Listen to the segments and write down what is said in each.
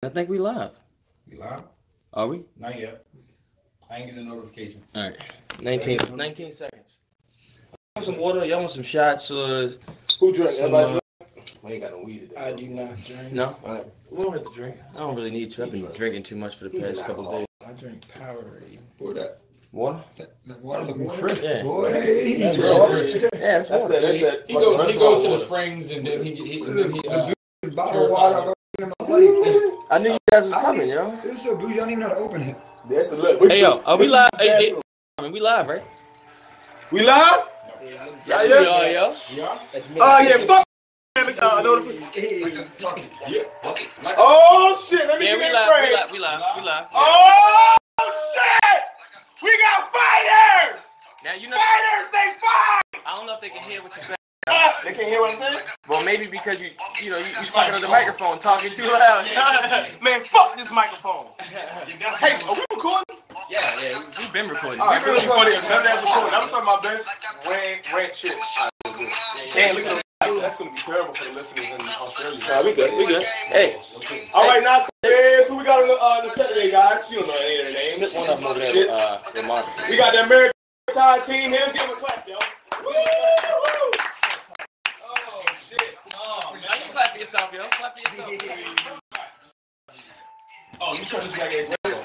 I think we live. We live? Are we? Not yet. I ain't getting a notification. All right. 19 seconds. Want some water? Y'all want some shots? Who drinks? Everybody drink? I ain't got no weed today. I do not drink. No? All right. We don't have to drink. I don't really need to. I've been drinking too much for the past couple of days. I drink Powerade. Pour that. Water? Water's looking crisp, Yeah. boy. That's water. Yeah, that's water. That. He goes to the springs and then he bottle of water I've ever seen in my life. I knew you guys was coming, yo. This is so bougie, I don't even know how to open it. That's a look. Hey, yo, are we live? Hey, we live, right? We live? Yes, we are, yo. Oh, yeah, fuck. Oh, shit. Let me Yeah, get we that live. Oh, shit. We got fighters. Now, you know, Fighters, they fight. I don't know if they can hear what you're saying. They can't hear what I'm saying? Well, maybe because you fucking on the microphone, talking too loud. Man, fuck this microphone. Hey, are we recording? Yeah, we've been recording. We've been recording. That was some of my best rant shit. Damn, look at those. That's going to be terrible for the listeners in Australia. Nah, we good. Hey. All right, now, who we got on the set today, guys? You don't know any of their names. Sit one of them over there, remarkable. We got the American Thai team here. Let's give them a clap, yo. Now you clap for yourself, yo. Clap for yourself. Oh, let me turn this back as well. Let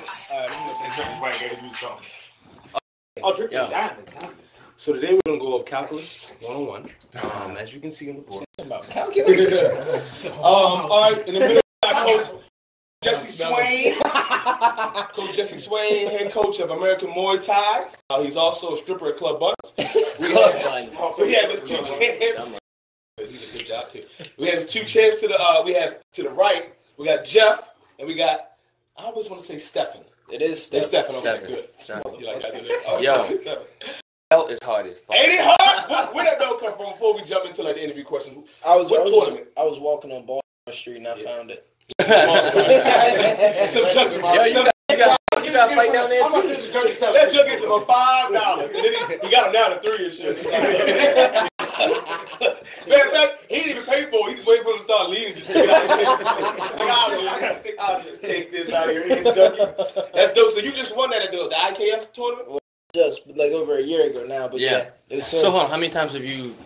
me turn this back as well. I'll drink it down. So today we're going to go over calculus 101. As you can see on the board. About calculus? All right, in the middle, we got Coach Jesse SWAIN. Coach Jesse SWAIN, head coach of American Muay Thai. He's also a stripper at Club Buns. We have his two champs. He did a good job too. We have his two champs to the right. We got Jeff, and we got, I always want to say Stephan. It is It's Stephan. Okay, good. You like that? Yo. Belt is hard as fuck. Ain't it hard? Where that belt come from? Before we jump into like the interview questions, I was walking on Baltimore Street and I found it. You got to fight down there too. That jug is about $5, and then he got him down to $3 and shit. Matter of fact, he didn't even pay for it. He just waited for him to start leaving. I'll just take this out of your head, junkie. That's dope. So you just won that at the IKF tournament? Well, just like over a year ago now, but yeah. So hold on, how many times have you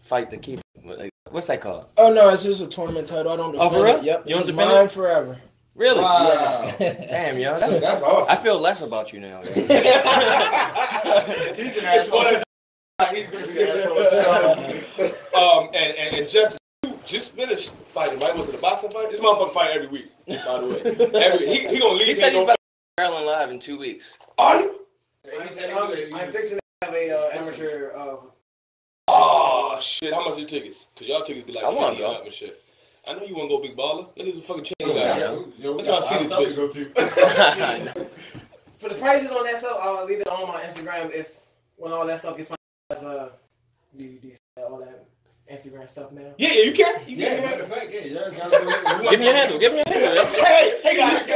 fight the keeper? Like, what's that called? Oh no, it's just a tournament title. I don't defend for real? it. Yep, You don't it's defend mine it? forever. Really? Wow. Damn, yo. That's awesome. I feel less about you now. Yo. He's an asshole. He's going to be an asshole. And Jeff, you just finished fighting, right? Was it a boxing fight? This motherfucker fight every week, by the way. He gonna leave. He said he's about to be Maryland live in 2 weeks. Are you? I'm fixing to have a amateur. Oh shit! How much are your tickets? Cause y'all tickets be like I wanna $50 go. and shit. I know you wanna go big baller. Look at the fucking chain guy. Yo, I'm trying to see this bitch. For the prices on that stuff, I'll leave it on my Instagram when all that stuff gets finalized. Do all that Instagram stuff now? Yeah, you can. You Yeah, can. matter of fact, Give me your handle. Give me your handle. Hey guys, we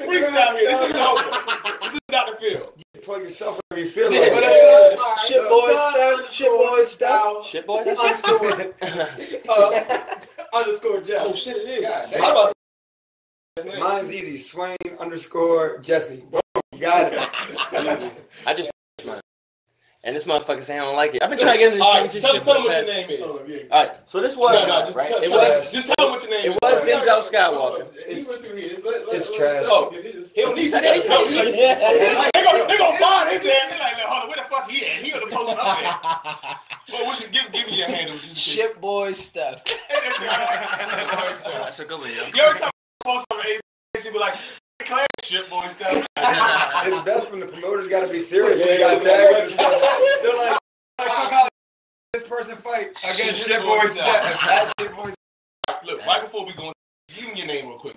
freestyle here. This is over. This is Dr. Phil. Plug yourself whenever you feel Shit style. Shit boy. Underscore Jeff. Oh shit, it is. God, How about his name? Mine's easy. SWAIN_Jesse. You got it. I just mine. And this motherfucker saying I don't like it. I've been trying to get him to All change right, his shit. tell him what your name is. All right, so this was No, right. just tell him what your name is. It was Denzel Skywalker. It's trash. Oh, he don't need to. They gonna find his ass. They like, hold on, where the fuck he at? He on the post up there. Well, we should give me your handle. Ship boy stuff. That's a good one, yo. You every time I post on the she be like, class shit boy stuff. It's best when the promoters got to be serious. When you got to tag and stuff. They're like, this person fight against shit boy stuff. Look, right before we go, give me your name real quick.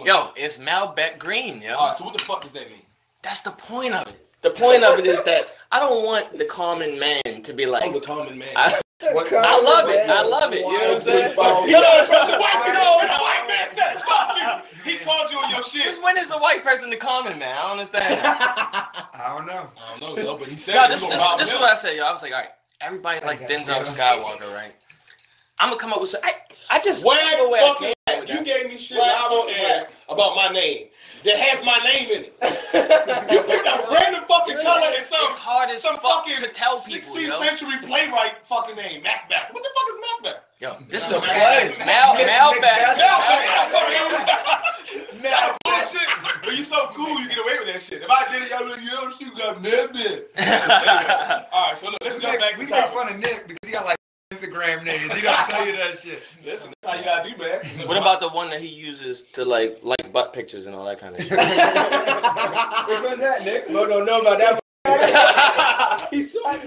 Yo, it's Malbec Green, yo. All right, so what the fuck does that mean? That's the point of it. The point of it is that I don't want the common man to be like. The common man. I love it. I love it. You know what I'm saying? The white man said, fuck you. He called you on your shit. Since when is the white person the common man? I don't understand. I don't know. Yo, but he said Yo, this is what I said, yo. I was like, all right, everybody like Denzel Skywalker, right? I'm gonna come up with some. I just where the way I came you gave me shit live on air about my name that has my name in it. You picked a random fucking color and some fucking to tell people, 16th century playwright fucking name, Macbeth. What the fuck is Macbeth? Yo, this is a play. Malbeth. Now bullshit. But you so cool, you get away with that shit. If I did it, y'all would be like, yo, you got Macbeth. Anyway, all right, so look, let's jump back. We make fun of Nick because he got like Instagram niggas. He gotta tell you that shit. Listen, that's how you gotta do, man. What about the one that he uses to like butt pictures and all that kind of shit? Which one's that, Nick? No, don't know about that. He's sorry.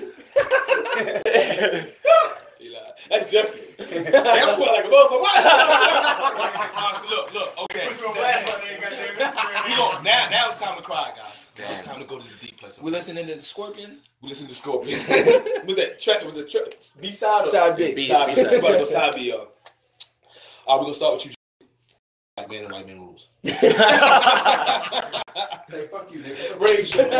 That's Jesse. I'm sweating like a motherfucker. Look, okay. Now it's time to cry, guys. Now it's time to go to the deep place. We listening to Scorpion? We listen to Scorpion. Was that B-side or? Side B. Side B. Side B, y'all. All right, we're going to start with you. Black man and white man rules. Say fuck you, nigga. Brave shit.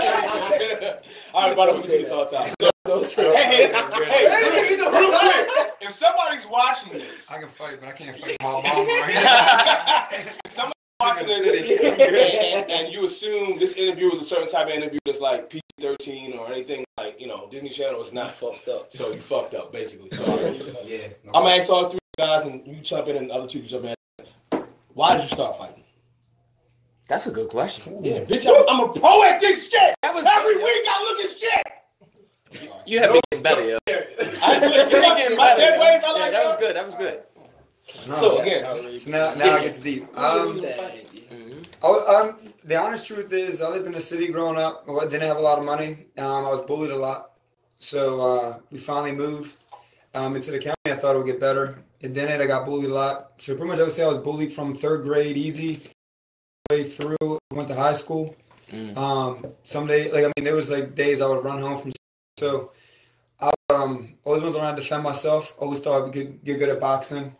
All right, brother, we do this all the time. Hey, real quick. If somebody's watching this. I can fight, but I can't fight my mom right now. If somebody's watching this and you assume this interview is a certain type of interview that's like PG-13 or anything like, Disney Channel is not. You fucked up. So you fucked up, basically. So, Yeah. I'm going to ask all three guys and you jump in and the other two can jump in. Why did you start fighting? That's a good question. Yeah, bitch, I'm a pro at this shit. Every week I look at shit. You have been getting better, yo. My segues, I like that. That was good. No, so again, so now it gets deep. The honest truth is, I lived in the city growing up. I didn't have a lot of money. I was bullied a lot. So we finally moved into the county. I thought it would get better. And then I got bullied a lot. So pretty much I would say I was bullied from third grade easy way through. I went to high school. Some day, there was days I would run home from. So I always went around to defend myself. Always thought I could get good at boxing.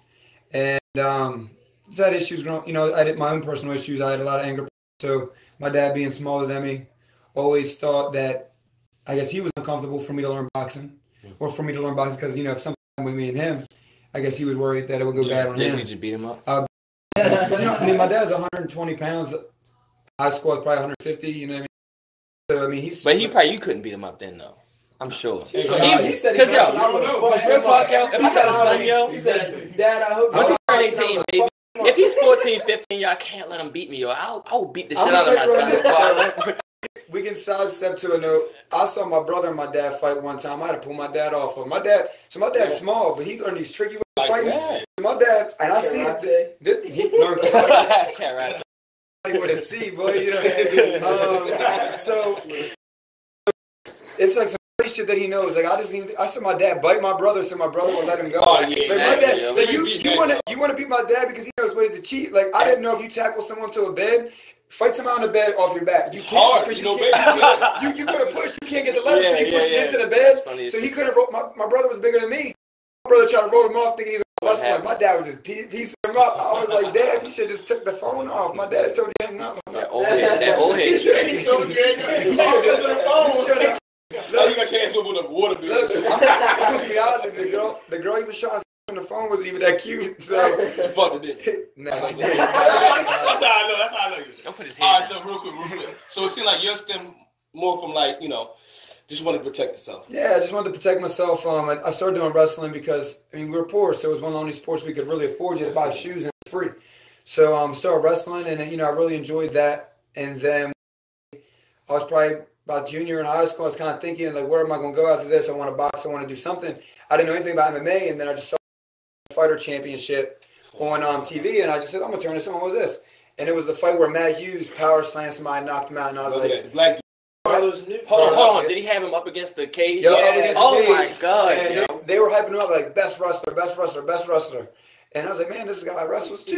And just had issues growing. I did my own personal issues. I had a lot of anger. So my dad being smaller than me, always thought that I guess he was uncomfortable for me to learn boxing, or for me to learn boxing because if something happened with me and him, I guess he was worried that it would go bad on him. Did you beat him up? My dad's 120 pounds. High school was probably 150. You know what I mean? So he's. But you couldn't beat him up then, though. I'm sure. He said he said, real talk, yo. If I got a son, yo. He said, Dad, I hope I'm 18, baby. If he's 14, 15, y'all can't let him beat me, yo. I will beat the shit out of my son. We can sidestep to a note. I saw my brother and my dad fight one time. I had to pull my dad off of my dad. So my dad's small, but he learned these tricky ways of fighting. My dad, and I see it. He learned karate with a C, boy. So it's like some crazy shit that he knows. I saw my dad bite my brother, so my brother would let him go. Oh yeah, my dad. You want to beat my dad because he knows ways to cheat. I didn't know if you tackle someone to a bed. Fight someone on the bed off your back. It's hard. You could have pushed. You can't get the leverage. He pushed into the bed. So he could have. My brother was bigger than me. My brother tried to roll him off thinking he was wrestling. My dad was just piecing him up. I was like, Dad, you should just took the phone off. My dad told you not. That old head. He told you ain't good. Now you got your hands with a water bill. I'm gonna be honest with you. The girl he was trying to on the phone wasn't even that cute. So fuck it. No. That's how I know you. Don't put his head. All right, so real quick. So it seemed like your stem more from just wanted to protect yourself. Yeah, I just wanted to protect myself. I started doing wrestling because we were poor, so it was one of the only sports we could really afford. You to buy shoes and it's free. So started wrestling, and I really enjoyed that. And then I was probably about junior in high school. I was kind of thinking where am I going to go after this? I want to box. I want to do something. I didn't know anything about MMA, and then I just saw the Fighter Championship on TV, and I just said, I'm going to turn this on. What was this? And it was the fight where Matt Hughes power slammed somebody, knocked him out, and I was like, black. Hold on. Did he have him up against the cage? Yeah. Against the cage. My God. And they were hyping him up like best wrestler. And I was like, man, this guy wrestles too,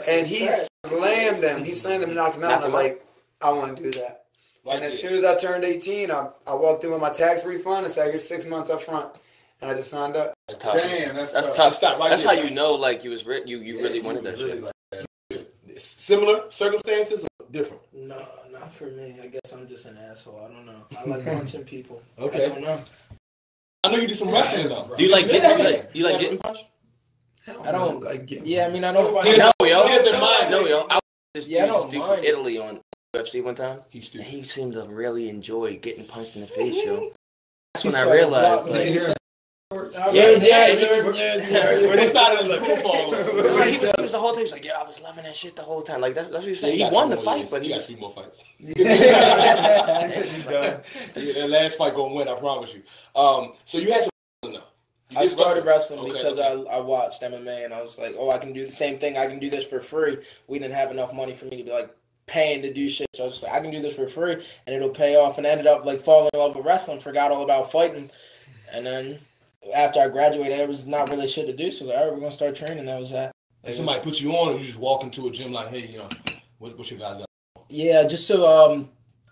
And he slammed them. He slammed them and knocked him out. And I was like, I want to do that. And as soon as I turned 18, I walked in with my tax refund and said, I get 6 months up front. And I just signed up. That's tough. Damn, that's tough. That's how you know, you was you really wanted that shit. Similar circumstances or different? No, not for me. I guess I'm just an asshole. I don't know. I like punching people. Okay. I don't know. I know you do some wrestling though. Do you like getting punched? Hell I don't like. Yeah, I mean, I don't. No, yo. He doesn't mind. No, yo. I watched this dude, Yeah, I this don't dude from mind. Italy on UFC one time. He's And stupid. he seemed to really enjoy getting punched in the face, yo. That's when I started realized, blocking like, me. When they started the roof all over. he was the whole time. He's like, yeah, I was loving that shit the whole time. Like that's what he was saying. He He got won 2 the more fight, years. but he he got was 3 more fights. Done. Yeah, that last fight gonna win, I promise you. So you had some though. I started wrestling Okay, because okay. I watched MMA and I was like, oh, I can do the same thing. I can do this for free. We didn't have enough money for me to be like paying to do shit. So I was just like, I can do this for free and it'll pay off. And I ended up like falling in love with wrestling, forgot all about fighting. And then after I graduated, there was not really shit to do. So I was like, all right, we're going to start training. That was that. Did somebody put you on, or you just walk into a gym like, hey, you know, what's your guys got? Yeah, just so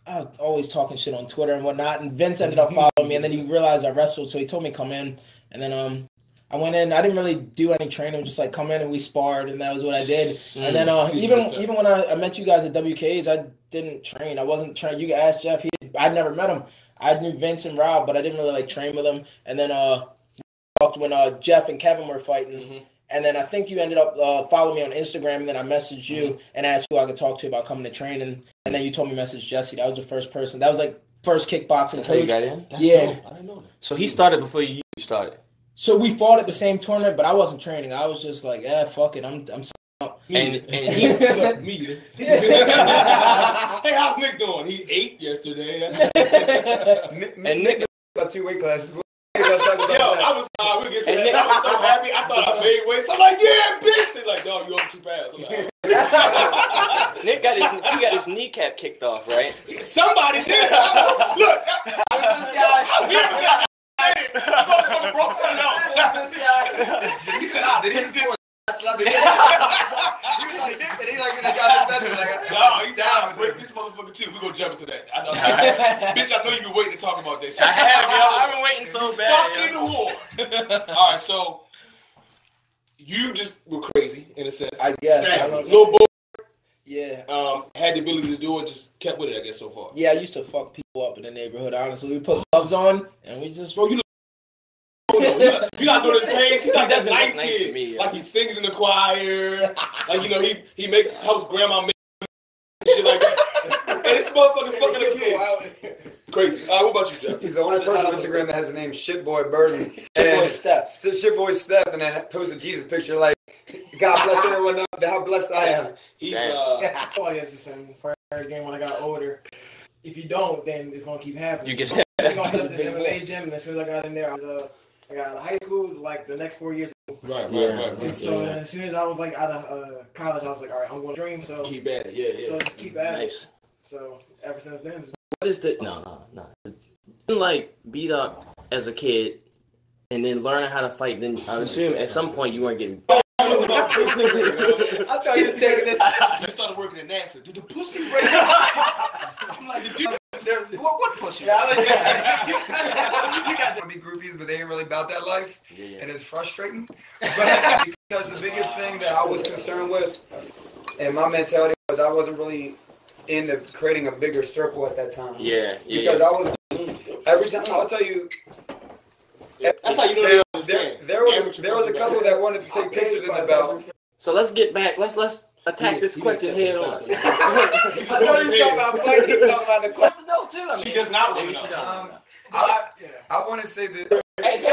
I was always talking shit on Twitter and whatnot. And Vince ended up following me, and then he realized I wrestled, so he told me come in. And then I went in. I didn't really do any training, just like come in and we sparred, and that was what I did. And then even when I met you guys at WK's, I didn't train. I wasn't trained. You can ask Jeff. I'd never met him. I knew Vince and Rob, but I didn't really like train with them. And then talked when Jeff and Kevin were fighting. Mm-hmm. And then I think you ended up following me on Instagram, and then I messaged you and asked who I could talk to about coming to train. And then you told me message Jesse. That was the first person. That was like first kickboxing That's how you coach. got in? Yeah. Dope. I didn't know that. So he started before you started. So we fought at the same tournament, but I wasn't training. I was just like, fuck it. I'm up. And he Me. Hey, how's Nick doing? He ate yesterday. and Nick About 2 weight classes. Yo, I was we'll get to that. I was so happy. I thought I made weight. So I'm like, yeah, bitch. He's like, dog, you up 2 pounds. I'm like, Nick got his kneecap kicked off, right? somebody did. Look, this guy. Motherfucker broke something else. He said, did he just He was like, Nick, and he like, no, he's down. Break this motherfucker too. We're gonna jump into that. I know. Bitch, I know you've been waiting to talk about that shit. I have, yo. I've been waiting so bad. Fucking whore. All right, so you just were crazy in a sense. I guess. I don't know. Little boy. Yeah. Had the ability to do it, just kept with it, I guess, so far. Yeah, I used to fuck people up in the neighborhood, honestly. We put gloves on, and we just... Bro, you got to do this page. He's like that doesn't nice look nice kid. to me, yeah. Like he sings in the choir. Like, you know, he helps grandma make shit like that. And this motherfucker's fucking a kid. Crazy. What about you, Jeff? He's the only person on Instagram that has the name Shitboy Burden. Shitboy Steph. Shitboy Steph, and then posted Jesus picture like, God bless everyone, how blessed I am. He's, Oh, yes, it's in first game when I got older. If you don't, then it's going to keep happening. You get I'm going to set up this MMA gym, and as soon as I got in there, I got out of high school, like the next 4 years. right. And so as soon as I was like out of college, I was like, all right, I'm going to dream. So Keep at it, yeah. So just keep at it. nice. So ever since then, it's What is the no? Like beat up as a kid, and then learning how to fight. Then I assume at some point you weren't getting. I thought you was taking this... You started working at NASA. Did the pussy break? I'm like, what pussy? You got to be groupies, but they ain't really about that life, and it's frustrating. But because the biggest thing that I was concerned with, and my mentality was, I wasn't really into creating a bigger circle at that time. Because I was every time. I'll tell you. That's how you know they understand. There was a couple that wanted to take pictures in the belt. So let's get back. Let's attack this question head on. I know he's talking about fighting. He's talking about the question. No, too. I mean, She does not maybe want she to know. does. I want to say that. All right, so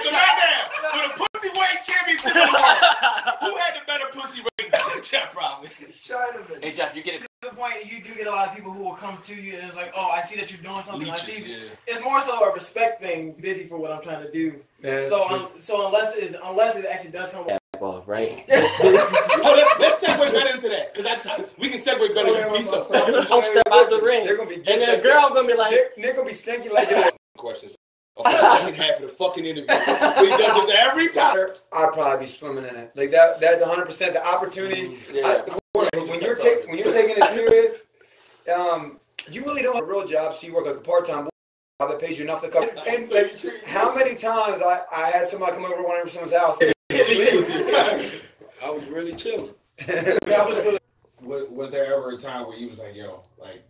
goddamn, for the pussy weight championship, who had the better pussy weight? Jeff probably. Hey Jeff, you get it. to the point you do get a lot of people who will come to you and it's like, oh, I see that you're doing something. Leeches, I see. yeah. It's more so a respect thing, busy for what I'm trying to do. Yeah, So unless it actually does come. Off, right? Let's segue better into that because we can segue better than piece of fuck. I'll step out the ring, They're gonna be and then a girl gonna be like, they're gonna be skanky like that. Questions. For the second half of the fucking interview. We does this every time. I'd probably be swimming in it. Like that's 100% the opportunity. When you're taking it serious, you really don't have a real job, so you work like a part-time job that pays you enough to cover. And like, how many times I had somebody come over to one of someone's house. I was really chilling. Was there ever a time where you was like, yo, like,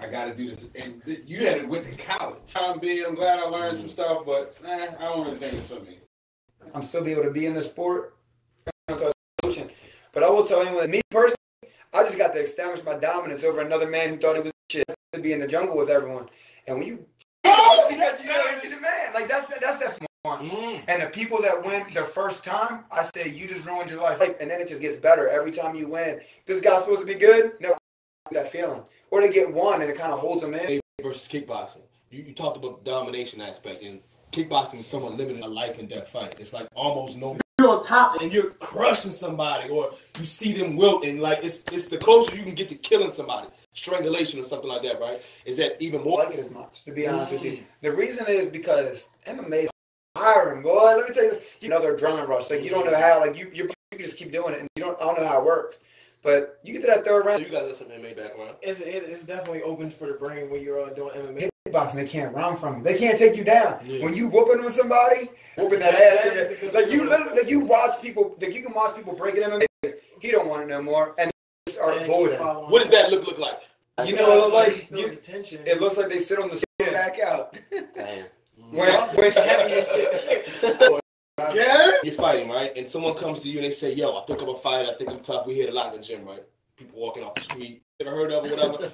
I got to do this? And you had went to college. I'm glad I learned some stuff, but I don't really think it's for me. I'm still be able to be in the sport. But I will tell anyone, me personally, I just got to establish my dominance over another man who thought he was shit to be in the jungle with everyone. And when you, because you know you're the man, like that's that once. And the people that win their first time, I say you just ruined your life, and then it just gets better every time you win. This guy's supposed to be good, no, that feeling, or they get one and it kind of holds them in. Versus kickboxing, you talked about the domination aspect, and kickboxing is somewhat limited a life and death fight. It's like almost no. You're on top and you're crushing somebody, or you see them wilting. Like it's the closest you can get to killing somebody, strangulation or something like that, right? Is that even more? I like it as much, to be honest with you. The reason is because MMA is hiring, boy. Let me tell you, another adrenaline rush. Like you don't know how, like you can just keep doing it, and I don't know how it works. But you get to that third round. You got some MMA background. It's definitely open for the brain when you're doing MMA. Kickboxing, they can't run from you. They can't take you down. Yeah. When you whooping with somebody, whooping that ass, like you literally, like you watch people, like you can watch people breaking MMA. He don't want it no more, and start avoiding. What does that look like? You know what it look like? It looks like they sit on the stand back out. Damn. When it's heavy and shit. Yeah. You're fighting, right? And someone comes to you and they say, "Yo, I think I'm a fighter. I think I'm tough." We hear it a lot in the gym, right? People walking off the street, never heard of it, whatever.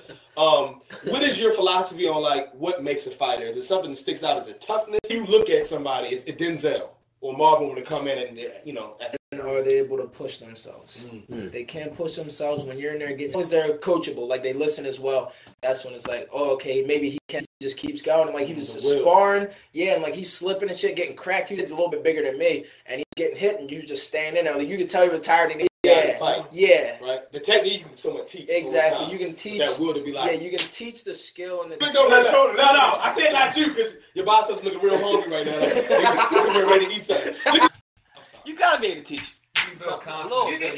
What is your philosophy on like what makes a fighter? Is it something that sticks out? Is it toughness? You look at somebody, if Denzel or Marvin were to come in and are they able to push themselves? They can't push themselves when you're in there getting. Once they're coachable, like they listen as well. That's when it's like, oh, okay, maybe he can just keeps going. And like he was sparring, and like he's slipping and shit, getting cracked. He's a little bit bigger than me, and he's getting hit, and you just standing there. Like you could tell he was tired and fight. Yeah. Right. The technique you can somewhat teach. Exactly. You can teach that will to be like. Yeah, you can teach the skill and the. No. I said not you because your biceps looking real hungry right now. Like, you're ready to eat something. You gotta be able to teach. So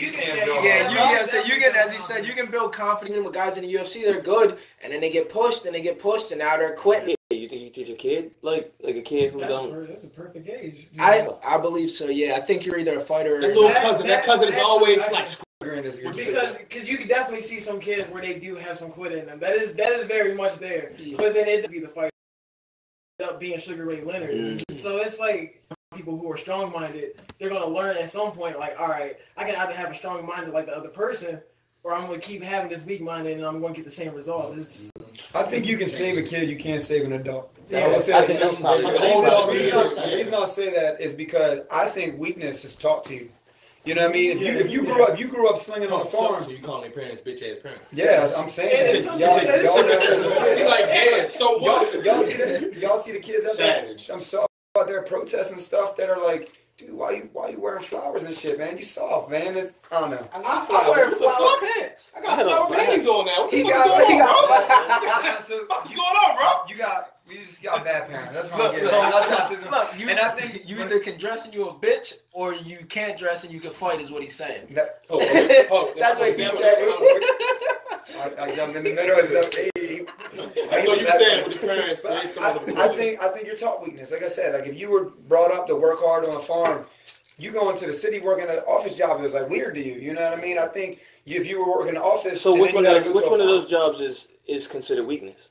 you can, as he said, you can build confidence with guys in the UFC. They're good, and then they get pushed, and now they're quitting. You think you teach a kid like a kid who don't? That's a perfect age. I believe so. Yeah, I think you're either a fighter or that cousin is always like. Because you can definitely see some kids where they do have some quit in them. That is very much there. Yeah. But then it'd be the fight up being Sugar Ray Leonard. So it's like people who are strong-minded, they're going to learn at some point, like, all right, I can either have a strong mind like the other person, or I'm going to keep having this weak-minded and I'm going to get the same results. I think you can save a kid, you can't save an adult. Yeah, I think that's probably the reason I'll say that is because I think weakness is taught to you. You know what I mean? If you grew up slinging on a farm. So you calling your parents bitch ass parents? Yeah, I'm saying that. Y'all see the kids out there? I'm sorry out there protesting stuff that are like, dude, why you wearing flowers and shit, man? You soft, man. I don't know. I'm wearing flower pants. I got flower panties on now. What's going on, bro? You just got bad parents. That's what I'm getting. And I think you either can dress and you a bitch, or you can't dress and you can fight. Is what he's saying. That's what he said. I'm in the middle of the. That's what you saying with the parents. I think you're taught weakness. Like I said, like if you were brought up to work hard on a farm, you go into the city working an office job is like weird to you. You know what I mean? I think if you were working in an office, so which one of those jobs is considered weakness?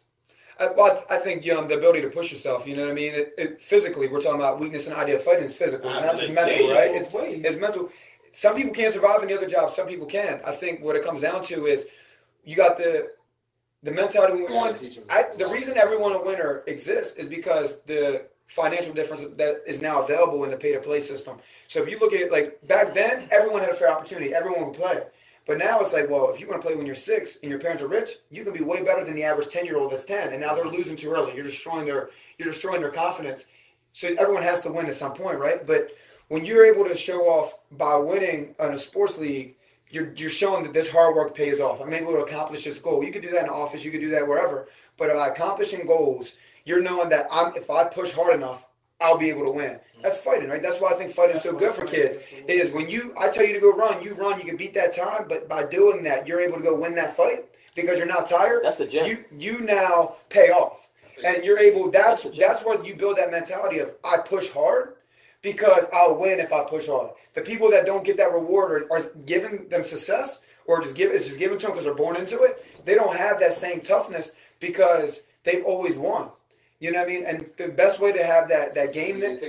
I think the ability to push yourself. You know what I mean? Physically, we're talking about weakness and idea of fighting is physical, not just mental, right? It's mental. Some people can't survive in the other jobs. Some people can. I think what it comes down to is you got the mentality. The reason everyone a winner exists is because the financial difference that is now available in the pay-to-play system. So if you look at it, like back then, everyone had a fair opportunity. Everyone would play. But now it's like, well, if you're going to play when you're 6 and your parents are rich, you can be way better than the average 10-year-old that's 10. And now they're losing too early. You're destroying their confidence. So everyone has to win at some point, right? But when you're able to show off by winning in a sports league, you're showing that this hard work pays off. I'm able to accomplish this goal. You could do that in the office. You could do that wherever. But by accomplishing goals, you're knowing that if I push hard enough, I'll be able to win. That's fighting, right? That's why I think fighting is so good for kids. Is when I tell you to go run, you can beat that time, but by doing that, you're able to go win that fight because you're not tired. That's the gem. You now pay off. And you're able, that's what you build that mentality of I push hard because I'll win if I push hard. The people that don't get that reward or are giving them success or it's just given to them because they're born into it, they don't have that same toughness because they've always won. You know what I mean? And the best way to have that gameness,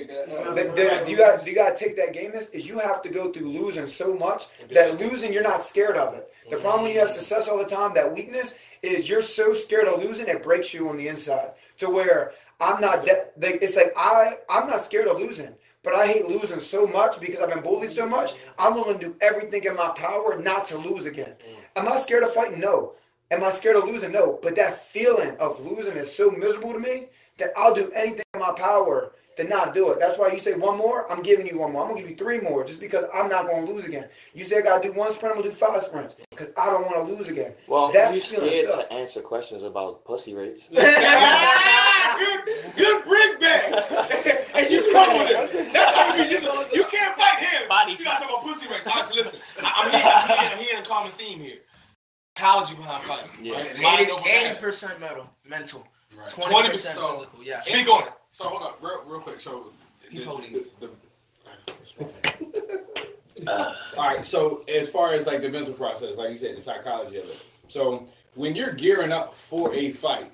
you got to take that gameness is you have to go through losing so much that losing you're not scared of it. The problem when you have success all the time, that weakness is you're so scared of losing it breaks you on the inside. To where I'm not it's like I'm not scared of losing, but I hate losing so much because I've been bullied so much. I'm willing to do everything in my power not to lose again. Am I scared of fighting? No. Am I scared of losing? No. But that feeling of losing is so miserable to me that I'll do anything in my power to not do it. That's why you say one more, I'm giving you one more. I'm going to give you 3 more just because I'm not going to lose again. You say I got to do 1 sprint, I'm going to do 5 sprints because I don't want to lose again. Well, that you're scared to answer questions about pussy rates. Good bring back. And you come with it. That's how you can't fight him. You got to talk about pussy rates. Honestly, listen, I'm hearing a common theme here. Psychology behind fighting. Yeah. Right? 80% mental. Right. 20% physical. Yeah. Speak on it. So hold up, real quick. So He's holding the all right. So as far as like the mental process, like you said, the psychology of it. So when you're gearing up for a fight,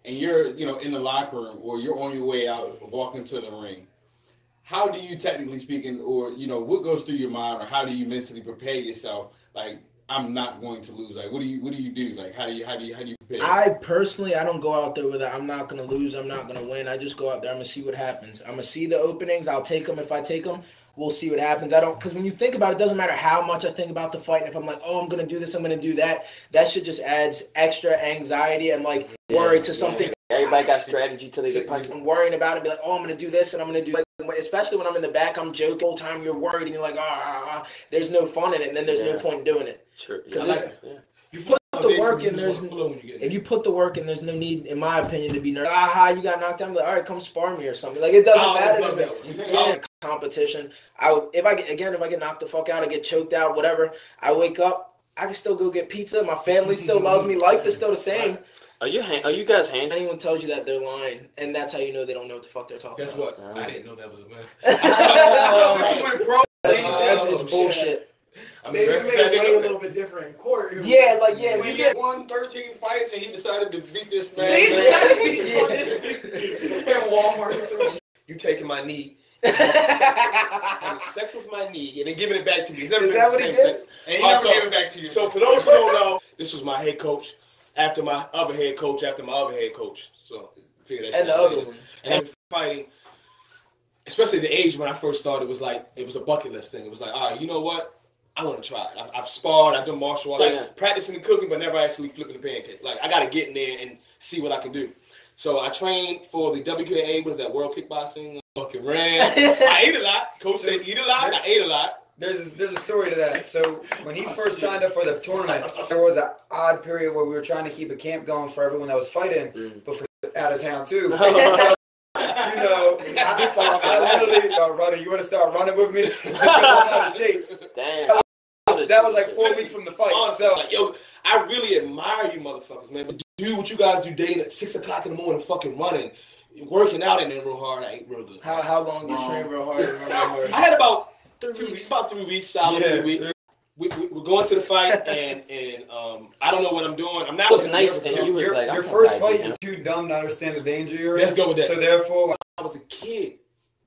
and you're in the locker room or you're on your way out, walking to the ring, how do you technically speaking, or what goes through your mind, or how do you mentally prepare yourself? Like, I'm not going to lose. Like, what do you do? Like, how do you prepare? I personally, I don't go out there with it. I'm not gonna lose. I'm not gonna win. I just go out there. I'm gonna see what happens. I'm gonna see the openings. I'll take them if I take them. We'll see what happens. Because when you think about it, it doesn't matter how much I think about the fight. And if I'm like, oh, I'm gonna do this, I'm gonna do that. That shit just adds extra anxiety and worry to something. Everybody got strategy till they get punched. I'm worrying about it and be like, oh, I'm going to do this and I'm going to do especially when I'm in the back, I'm joking the whole time. You're worried and you're like, there's no fun in it, and then there's no point in doing it. Sure. Because you put the work in, if you put the work in, there's no need, in my opinion, to be nervous. You got knocked down. Like, all right, come spar me or something. Like, it doesn't matter. Competition. If I get knocked the fuck out, I get choked out, whatever. I wake up, I can still go get pizza. My family still loves me. Life is still the same. Are you guys hands? Anyone tells you that, they're lying, and that's how you know they don't know what the fuck they're talking about. Guess what? I didn't know that was a myth. It's bullshit. I mean, they made it a little bit different in court. Yeah. We get won 13 fights, and he decided to beat this man. He decided to beat this man. Walmart or something. You taking my knee. Having sex with my knee and then giving it back to me. It's never been the same sex. And he never gave it back to you. So for those who don't know, this was my head coach. After my other head coach, So figure that shit out. And the other one. And then fighting, especially the age when I first started, it was a bucket list thing. It was like, all right, you know what? I want to try it. I've sparred, I've done martial arts, practicing the cooking, but never actually flipping the pancake. Like, I got to get in there and see what I can do. So I trained for the WKA, what is that, World Kickboxing? Fucking ran. I ate a lot. Coach said eat a lot. I ate a lot. There's a story to that. So when he first signed up for the tournament, there was an odd period where we were trying to keep a camp going for everyone that was fighting, but for out of town too. I literally running. You want to start running with me? I'm out of shape. Damn. That was like 4 weeks from the fight. Honestly, So yo, I really admire you motherfuckers, man. But do what you guys do day at 6 o'clock in the morning, fucking running, working out, and then real hard. I ate real good. How long do you train real hard and run real hard? I had about 3 weeks, solid 3 weeks. We're going to the fight, and I don't know what I'm doing. I'm not looking nice, and you was like, your first fight, you're too dumb to understand the danger you're in. Let's go with that. So therefore, when I was a kid,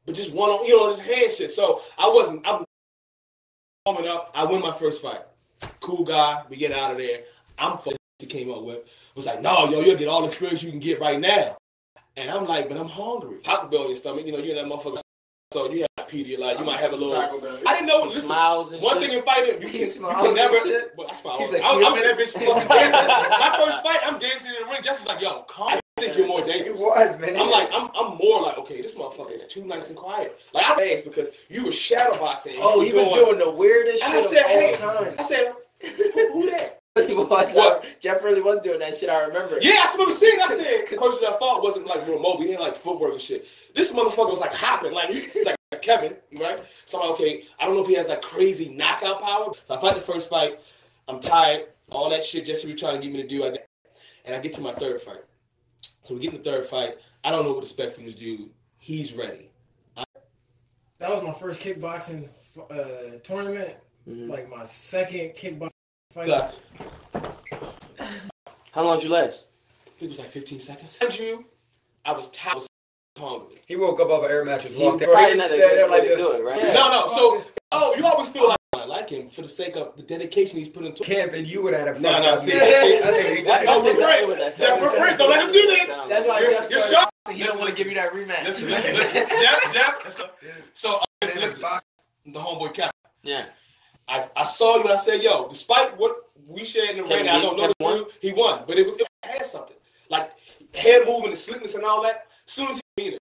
but just just hand shit. So I'm warming up. I win my first fight. Cool guy. We get out of there. I'm fucking came up with was like, no, you'll get all the experience you can get right now. And I'm like, but I'm hungry. Taco Bell in your stomach, you're in that motherfucker. So you have Pedialyte, you might have a little. I didn't know. Listen, smiles and one shit. thing in fighting, you can never. But I smile. He's like, I'm in that bitch fucking dancing. My first fight, I'm dancing in the ring. Just like, yo, calm. I think you're more dangerous. it was, man. I'm like, I'm more like, okay, this motherfucker is too nice and quiet. Like, I asked because you were shadow boxing. Oh, he was doing the weirdest and shit I said, of hey, all time. I said, who that? What? Jeff really was doing that shit, I remember. Yeah, I remember seeing. I said, the person that I fought wasn't like real mobile. He didn't like footwork and shit. This motherfucker was like hopping, like he's like Kevin, right? So I'm like, okay, I don't know if he has like crazy knockout power. So I fight the first fight. I'm tired. All that shit Jesse was trying to get me to do. And I get to my third fight. So we get in the third fight. I don't know what to expect from this dude. He's ready. That was my first kickboxing tournament. Mm-hmm. Like my second kickboxing fight. How long did you last? I think it was like 15 seconds. And I was tired. I was hungry. He woke up off an air mattress. He Walked in. probably He not just a stayed there good way like to this. do it, right? Yeah. No. So, you always feel like I like him for the sake of the dedication he's put into. Camp and you would have had a No. fucking See, meeting. I think exactly. That's We're exactly friends. what that Jeff, sounds we're like. friends. Don't let him do this. That's why You're Jeff sure? started. He don't want to give you that rematch. Listen. Jeff. So, listen. The homeboy captain. Yeah. I saw you and I said, yo, despite what we shared in the ring, I don't know the truth, he won. But it had something. Like, head moving, the slickness and all that, as soon as he beat it.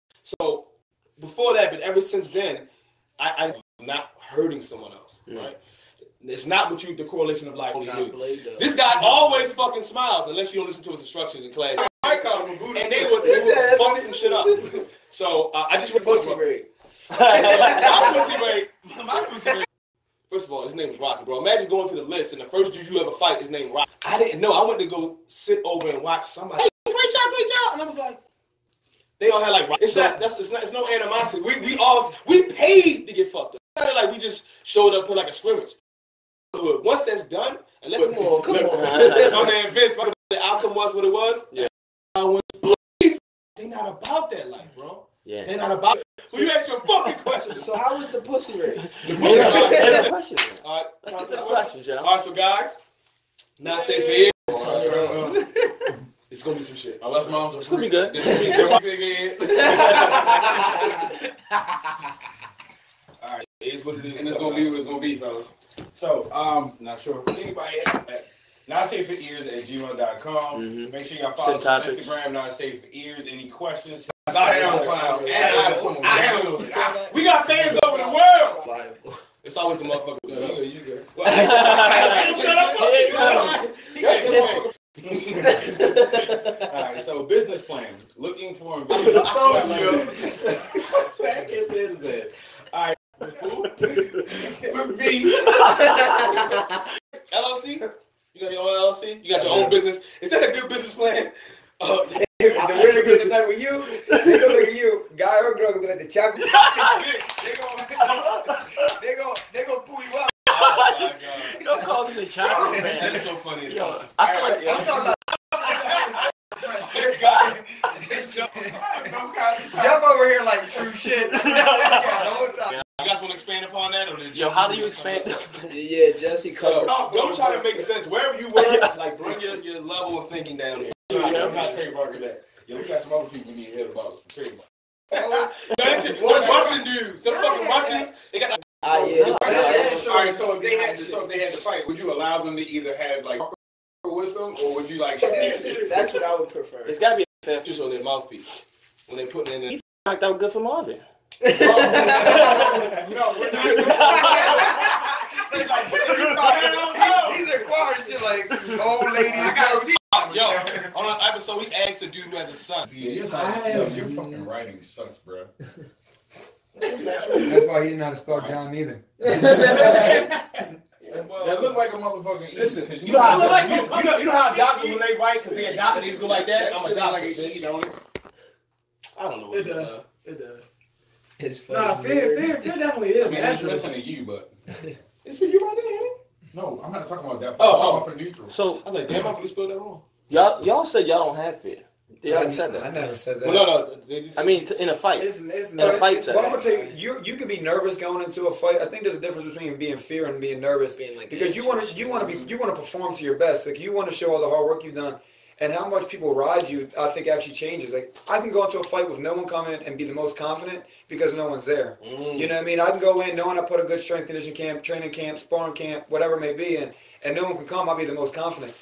So, before that, but ever since then, I'm not hurting someone else, right? It's not what the correlation of life only knew. This guy always fucking smiles unless you don't listen to his instructions in class. I called him a booty. And they would fuck some shit up. So, I just went Pussy rate. My pussy rate. First of all, his name was Rocky, bro. Imagine going to the list and the first dude you ever fight, his name Rocky. I didn't know. I went to go sit over and watch somebody. Hey, great job. And I was like, they all had like, it's no animosity. We paid to get fucked up. It's not like we just showed up for like a scrimmage. Once that's done, and let come on. My man Vince, the outcome was what it was. Yeah. They not about that life, bro. Yeah. They're not about it. Well, you asked your fucking question. So how was the pussy rate? All right, Let's get to the questions, y'all. all right, so guys, not safe for ears. It's gonna be some shit. Unless mom's It's gonna be good. All right, it is what it is, and it's gonna be what it's gonna be, fellas. So, not sure if anybody at notsafeforears@gmail.com. Mhm. Make sure y'all follow us Send on topics. Instagram, Not Safe for Ears. Any questions? We got fans over the world. It's always the motherfucker. You go. Shut up. Yeah. All right, so business plan. Looking for a LLC? You got your own LLC? You got your own business? Is that a good business plan? The way they get tonight with you, they gonna look at you, guy or girl, gonna be like the chocolate. they gonna pull you up. Oh my God. Don't call me the chocolate man. That's so funny. Yo, I feel like I'm talking about This guy. Jeff over here like true shit. The whole time. You guys want to expand upon that? Or yo, how do you expand? Yeah, Jesse covered. Don't try to make sense. Wherever you work, like bring your level of thinking down here. I'm not trademarking that. Yeah, we got some other people we need to hear about some trademark. What's Russian dudes? Them fucking Russians, they got Yeah. All right, so if they had to fight, would you allow them to either have like with them, or would you like? That's what I would prefer. It's gotta be a fair just on their mouthpiece when they putting in. He knocked out good for Marvin. No, we're not. He's acquiring shit like old ladies. I gotta see. Yo, on an episode, he asked a dude who has a son. Your fucking writing sucks, bro. That's why he didn't know how to spell John either. That look like a motherfucking. Listen, you know how doctors when they write because they a doctor, they just go like that. I'm a doctor. Like a don't it? I don't know what It does. It does. It's Nah, funny. fear definitely is. I mean, Man. I'm listening to you, but Is it you right there, ain't it? no, I'm not talking about that. Oh, I'm talking about for neutral. So I was like, damn, I really spelled that wrong. y'all said y'all don't have fear. Y'all said I that. never said that. Well, no. They just, I mean, in a fight. It's In a fight Well, I'm setting. gonna tell you, you can be nervous going into a fight. I think there's a difference between being fear and being nervous, Being like because you want to perform to your best. Like you want to show all the hard work you've done, and how much people ride you. I think actually changes. Like I can go into a fight with no one coming and be the most confident because no one's there. You know what I mean? I can go in knowing I put a good strength conditioning camp, training camp, sparring camp, whatever it may be, and no one can come. I'll be the most confident.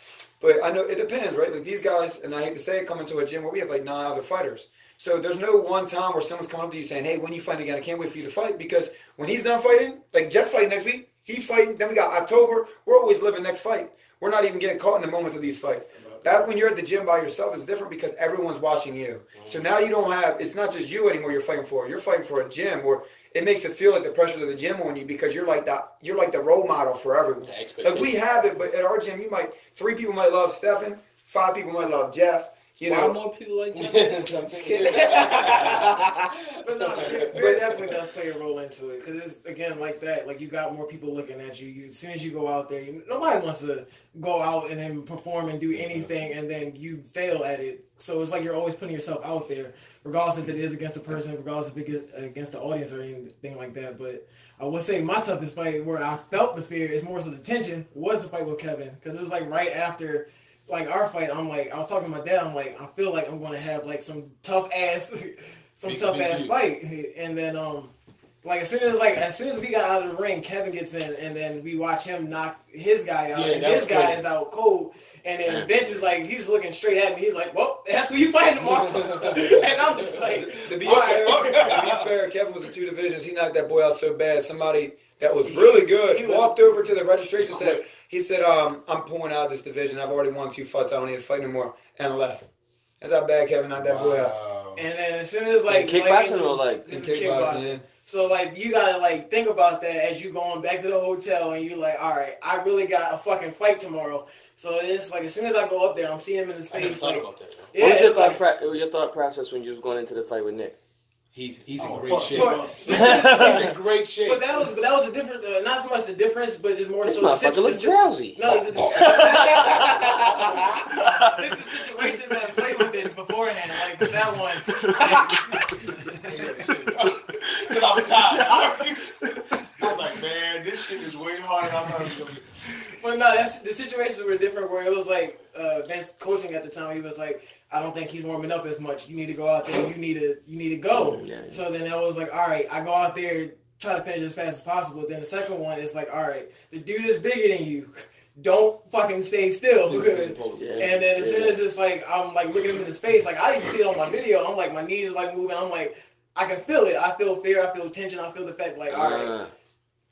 But I know it depends, right? Like these guys, and I hate to say it, come into a gym where we have like 9 other fighters. So there's no one time where someone's coming up to you saying, hey, when you fight again, I can't wait for you to fight. Because when he's done fighting, like Jeff fighting next week, he fighting, then we got October, we're always living next fight. We're not even getting caught in the moments of these fights. Back when you're at the gym by yourself, it's different because everyone's watching you. So now you don't have, it's not just you anymore you're fighting for. You're fighting for a gym where it makes it feel like the pressures of the gym on you because you're like the role model for everyone. Like we have it, but at our gym, 3 people might love Stephan, 5 people might love Jeff. You Why know, more people like Jeffrey? I'm just kidding. But no, fear definitely does play a role into it because it's again like that. Like you got more people looking at you. As soon as you go out there, nobody wants to go out and then perform and do anything and then you fail at it. So it's like you're always putting yourself out there, regardless if it is against the person, regardless if it is against the audience or anything like that. But I would say my toughest fight where I felt the fear is more so the tension was the fight with Kevin because it was like right after. Like our fight, I was talking to my dad. I'm like, I feel like I'm going to have like some tough ass fight, and then as soon as we got out of the ring, Kevin gets in, and then we watch him knock his guy out, and his guy is out cold, and then Vince is like, he's looking straight at me. He's like, well, that's who you fighting tomorrow, and I'm just like, to be fair, Kevin was in 2 divisions. He knocked that boy out so bad. Somebody that was really good walked over to the registration, said, I'm pulling out of this division. I've already won 2 fights. I don't need to fight no more, and left. That's how bad Kevin knocked that boy out. And then as soon as kickboxing or like kickboxing. So you gotta think about that as you going back to the hotel and you like, all right, I really got a fucking fight tomorrow. So it's like as soon as I go up there, I'm seeing him in his face. About that, what was your thought process when you was going into the fight with Nick? He's in great shape. He's in great shape. But that was a different, not so much the difference, but just more this so motherfucker looks drowsy. No, this is the situations that I played with it beforehand. Like with that one. Because I was tired. I was like, man, this shit is way harder than I thought it was going to be. But no, the situations were different where it was like Vince coaching at the time. He was like, I don't think he's warming up as much. You need to go out there. You need to go. Yeah. So then I was like, all right, I go out there, try to finish as fast as possible. Then the second one is like, all right, the dude is bigger than you. Don't fucking stay still. Yeah. And then as soon as it's like, I'm like looking him in his face, like I didn't see it on my video. I'm like, my knees are like moving. I'm like, I can feel it. I feel fear. I feel tension. I feel the fact like, all right.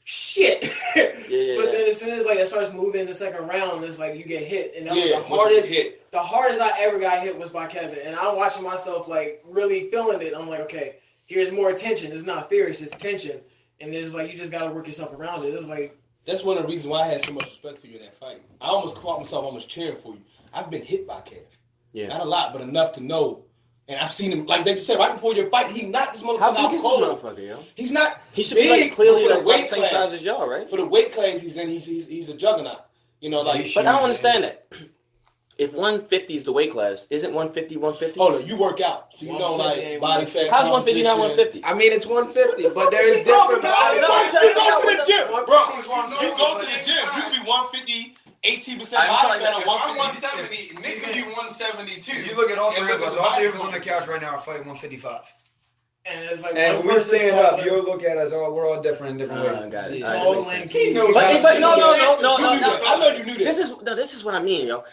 Shit. But then as soon as it starts moving in the second round, it's like you get hit, and that was the hardest I ever got hit was by Kevin. And I'm watching myself like really feeling it. I'm like, okay, here's more tension. It's not fear, it's just tension, and it's like you just got to work yourself around it. It's like that's one of the reasons why I had so much respect for you in that fight. I almost caught myself almost cheering for you. I've been hit by Kev. Yeah, not a lot, but enough to know. And I've seen him, like they said, right before your fight, he knocked this motherfucker out cold. How big is this motherfucker, yo? He's not. He should big, be like clearly like weight same size as y'all, right? For the weight class he's in, he's a juggernaut. You know, like. But I don't understand that. If 150 is the weight class, isn't 150 150? Hold on, you work out, so you know like body fat. How's 150 not 150? I mean, it's 150, but there's different body fat. You go to the gym, bro. You go to the gym. You can be 150. 18% body fat on 170. Nick could be 172. You look at all 3 of us. All 3 of us on the couch right now are fighting 155. And it's like when we stand up, you'll look at us all. We're all different in different ways. Got it. Tall, lanky. But no. I know you knew this. This is what I mean, yo.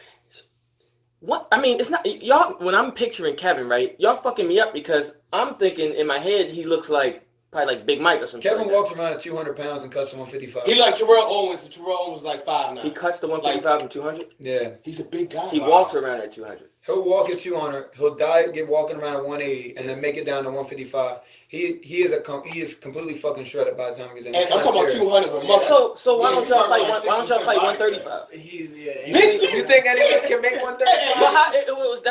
What I mean, it's not y'all. When I'm picturing Kevin, right? Y'all fucking me up because I'm thinking in my head he looks like. Probably like Big Mike or something. Kevin walks around at 200 pounds and cuts to 155. He like Terrell Owens. And Terrell Owens was like 5'9". He cuts to 155 and 200? Yeah. He's a big guy. He walks around at 200. He'll walk at 200. He'll get walking around at 180 and then make it down to 155. He is completely fucking shredded by the time he gets in. And I'm talking about 200. But so why don't y'all fight? Why don't y'all fight 135? Bitch, do you think any of us can make 135?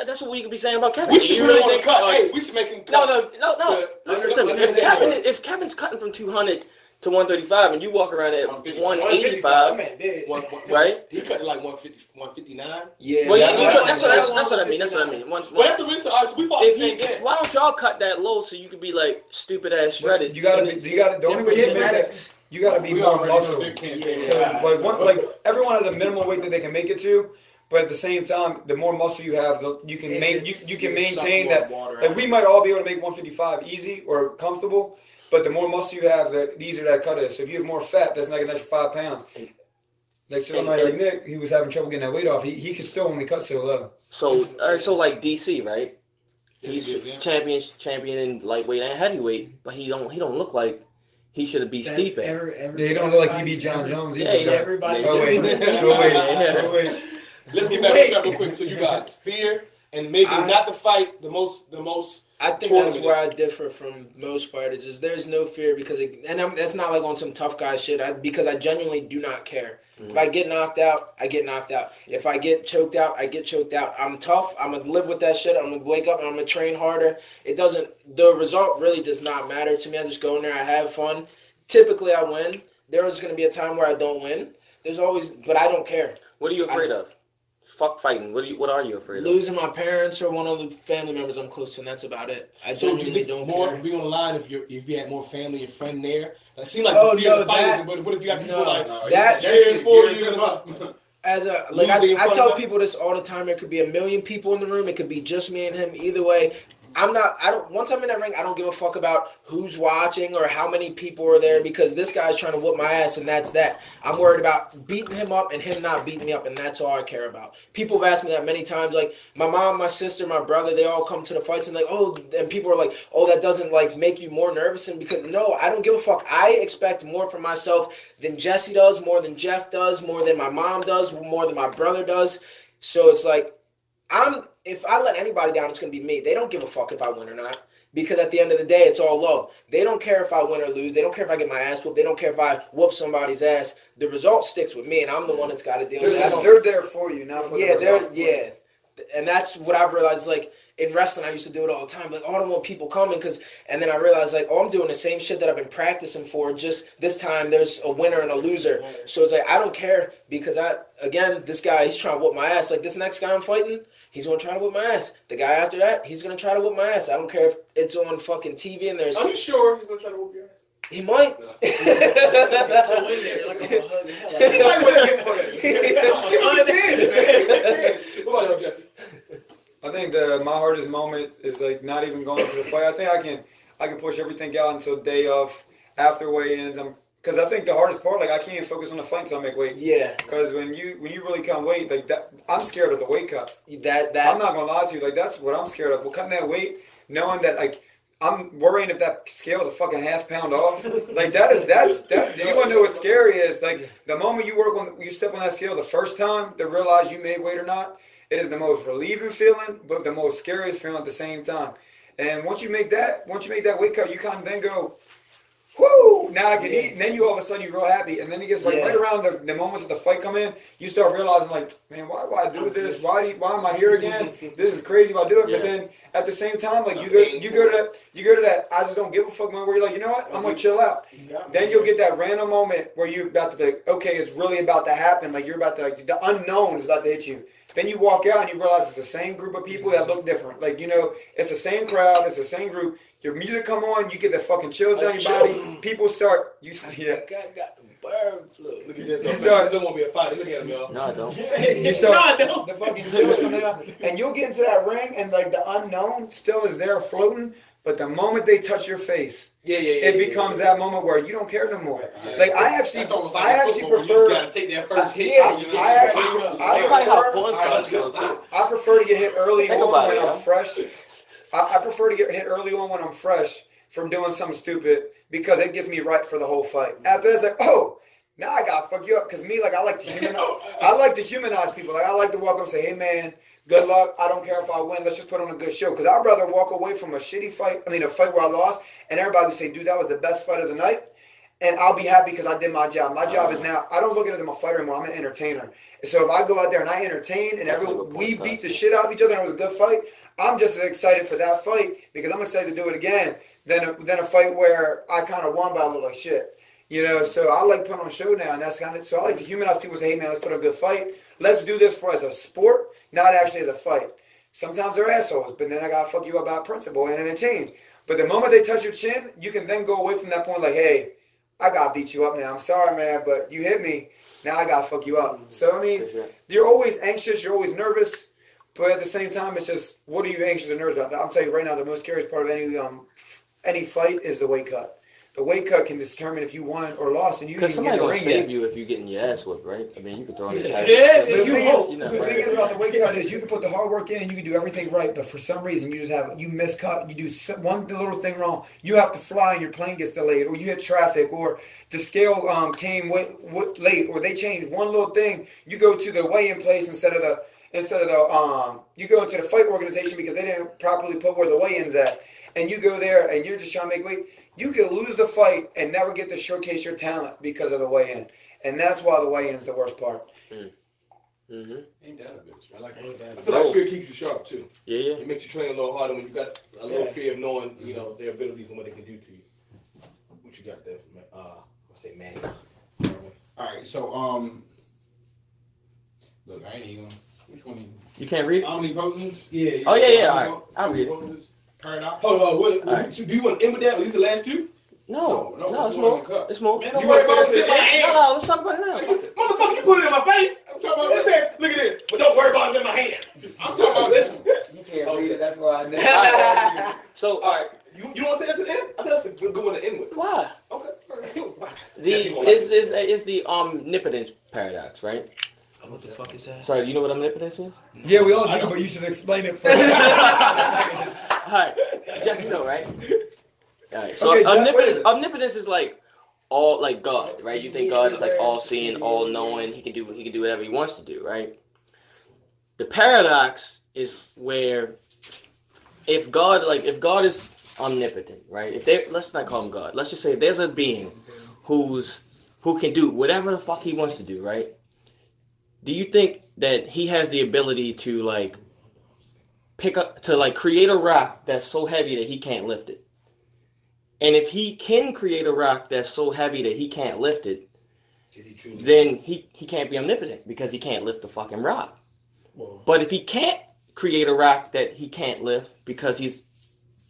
That's what we could be saying about Kevin. We should really want to cut. Hey, we should make him cut. No. Listen to me. If Kevin's cutting from 200 to 135 and you walk around at 185, right? He cut like 150, 159. Yeah. Well, that's what I mean. That's what I mean. Well, that's the reason. So we fought the same game. Why don't y'all cut that low so you can be like stupid ass shredded? The only way you can make that, you gotta be more muscle. So everyone has a minimum weight that they can make it to. But at the same time, the more muscle you have, you can maintain that. Like we might all be able to make 155 easy or comfortable, but the more muscle you have, the easier that cut is. So if you have more fat, that's like an extra 5 pounds. Like like Nick, he was having trouble getting that weight off. He could still only cut so low. So like DC, right? He's champion in lightweight and heavyweight, but he don't look like he should have beat Stipe. He don't look like he beat John Jones either. Yeah, everybody. Go wait. Let's get back to that real quick. So you guys, fear and maybe not the fight, the most I think that's where I differ from most fighters. Is there's no fear because, that's not like on some tough guy shit. Because I genuinely do not care. If I get knocked out, I get knocked out. If I get choked out, I get choked out. I'm tough. I'm gonna live with that shit. I'm gonna wake up and I'm gonna train harder. The result really does not matter to me. I just go in there, I have fun. Typically, I win. There is gonna be a time where I don't win. There's always, but I don't care. What are you afraid of? Fuck fighting. What are you afraid of? Losing my parents or one of the family members I'm close to, and that's about it. I genuinely don't care. Be on the line if you had more family and friend there. It seems like you fear the fighters, but what if you got people that cheering for you? I tell people this all the time. There could be 1 million people in the room. It could be just me and him. Either way, once I'm in that ring, I don't give a fuck about who's watching or how many people are there because this guy's trying to whoop my ass and that's that. I'm worried about beating him up and him not beating me up, and that's all I care about. People have asked me that many times. Like, my mom, my sister, my brother, they all come to the fights and and people are like, oh, that doesn't make you more nervous. And because, no, I don't give a fuck. I expect more from myself than Jesse does, more than Jeff does, more than my mom does, more than my brother does. So it's like, if I let anybody down, it's going to be me. They don't give a fuck if I win or not. Because at the end of the day, it's all love. They don't care if I win or lose. They don't care if I get my ass whooped. They don't care if I whoop somebody's ass. The result sticks with me, and I'm the one that's got to deal with it. They're there for you, not for the result. Yeah. And that's what I've realized. Like, in wrestling, I used to do it all the time. Like, oh, I don't want people coming. And then I realized, I'm doing the same shit that I've been practicing for. Just this time, there's a winner and a loser. So it's like, I don't care because, this guy, he's trying to whoop my ass. Like, this next guy I'm fighting, he's going to try to whoop my ass. The guy after that, he's going to try to whoop my ass. I don't care if it's on fucking TV and there's... Are you sure he's going to try to whoop your ass? He might. Go in there like I'm gonna hug the hell out of you. I wouldn't get for it. Give him a chance, man. What about you, Jesse? I think my hardest moment is not even going to the fight. I think I can push everything out until day of, after weigh-ins. Because I think the hardest part, I can't even focus on the fight until I make weight. Yeah. Because when you really come weight, that, I'm scared of the weight cut. That I'm not gonna lie to you. That's what I'm scared of. Well, cutting that weight, knowing that I'm worrying if that scale is a fucking half pound off. You want to know what's scary is the moment you step on that scale the first time to realize you made weight or not. It is the most relieving feeling, but the most scariest feeling at the same time. And once you make that weight cut, you kind of then go, whoo, now I can eat. And then you all of a sudden you're real happy. And then it gets right around the moments of the fight come in, you start realizing man, why do I do this? Why am I here again? This is crazy why I do it. Yeah. But then at the same time, you go to that I just don't give a fuck moment where you're like, you know what? I'm gonna chill out. Then you'll get that random moment where you're about to be like, okay, it's really about to happen. You're about to the unknown is about to hit you. Then you walk out and you realize it's the same group of people that look different. It's the same crowd, it's the same group. Your music come on, you get the fucking chills down your body. People start, got the bird flu. Look at this. This won't be a fight. Look at him, y'all. No, I don't. You start, the fucking chills come out, and you'll get into that ring, and the unknown still is there floating. But the moment they touch your face, it becomes that moment where you don't care no more. I actually prefer. You gotta take that first hit. I prefer to get hit early on when I'm fresh. I prefer to get hit early on when I'm fresh from doing something stupid because it gets me right for the whole fight. After that's now I gotta fuck you up because me I like to humanize people. I like to walk up and say, hey man, good luck. I don't care if I win. Let's just put on a good show. Because I'd rather walk away from a shitty fight. A fight where I lost, and everybody would say, dude, that was the best fight of the night. And I'll be happy because I did my job. My job is now, I don't look at it as I'm a fighter anymore. I'm an entertainer. And so if I go out there and I entertain and we beat the shit out of each other and it was a good fight, I'm just as excited for that fight because I'm excited to do it again than a fight where I kind of won but I look like shit. So I like putting on a show now, and that's so I like to humanize people. Say, hey man, let's put on a good fight. Let's do this as a sport, not actually as a fight. Sometimes they're assholes, but then I gotta fuck you up about principle, and then it changed. But the moment they touch your chin, you can then go away from that point hey, I gotta beat you up now. I'm sorry, man, but you hit me. Now I gotta fuck you up. So you're always anxious, you're always nervous, but at the same time, it's just what are you anxious and nervous about? I'll tell you right now, the most scariest part of any fight is the weight cut. The weight cut can determine if you won or lost, and you can somebody gonna save you if you're getting your ass whipped, right? You can throw on your ass. Yeah, but the thing is about the weight cut is you can put the hard work in and you can do everything right, but for some reason you miscut, you do one little thing wrong. You have to fly and your plane gets delayed, or you hit traffic, or the scale came late, or they changed one little thing. You go to the weigh-in place instead of instead of the you go into the fight organization because they didn't properly put where the weigh-ins at, and you go there and you're just trying to make weight. You could lose the fight and never get to showcase your talent because of the weigh-in, and that's why the weigh-in's the worst part. Mm-hmm. Ain't that a bitch? I feel like fear keeps you sharp too. Yeah. It makes you train a little harder when you got a little fear of knowing, their abilities and what they can do to you. What you got there, man? I say man. All right, so look, I ain't even. Which one? You can't read it? Omnipotence. Yeah. Oh yeah. All right, I'll read it. Paradox. Hold on. What, right. do you want to end with that? At least the last two? No, No, it's more. It's more. Man, you want to say that? No, let's talk about it now. Motherfucker, you put it in my face. I'm talking about this. Look at this. But don't worry about it in my hand. I'm talking about this one. You can't read it. That's why I know. So, all right. You want to say that's an end? I think that's a good one to end with. Why? Okay. Why? Is the omnipotence paradox, right? What the fuck is that? Sorry, you know what omnipotence is? Yeah, we all do, but you should explain it first. All right, Jeff, you know, right? All right. So Okay, Jeff, omnipotence is like all like God, right? You think God is like all seeing, all knowing. He can do whatever he wants to do, right? The paradox is where if God is omnipotent, right? Let's not call him God. Let's just say there's a being who can do whatever the fuck he wants to do, right? Do you think that he has the ability to create a rock that's so heavy that he can't lift it? And if he can create a rock that's so heavy that he can't lift it, then he can't be omnipotent because he can't lift the fucking rock. Whoa. But if he can't create a rock that he can't lift because he's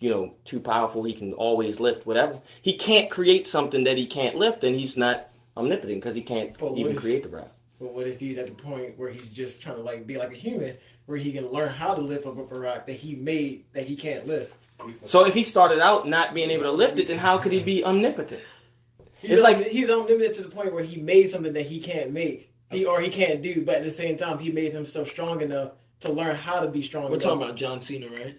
too powerful, he can always lift whatever. He can't create something that he can't lift, then he's not omnipotent because he can't even create the rock. But what if he's at the point where he's just trying to be like a human, where he can learn how to lift up a rock that he made that he can't lift? So if he started out not being able to lift it, then how could he be omnipotent? He's omnipotent to the point where he made something that he can't make, he can't do. But at the same time, he made himself strong enough to learn how to be strong. We're talking about John Cena, right?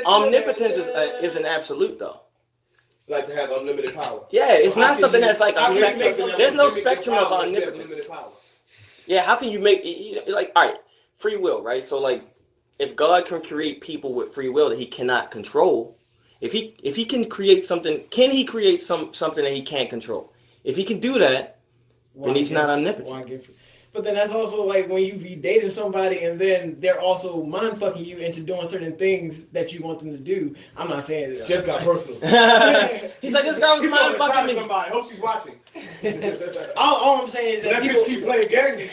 Omnipotence is an absolute, though. Like to have unlimited power. Yeah, it's not something that's like a spectrum. There's no spectrum of omnipotence. Yeah, how can you make all right, free will, right? So if God can create people with free will that he cannot control, if he can create something, can he create something that he can't control? If he can do that, then he's not omnipotent. But then that's also like when you be dating somebody and then they're also mind fucking you into doing certain things that you want them to do. I'm not saying that. Jeff got personal. He's like, this guy was mind fucking me. Somebody. Hope she's watching. all I'm saying is that people keep playing games.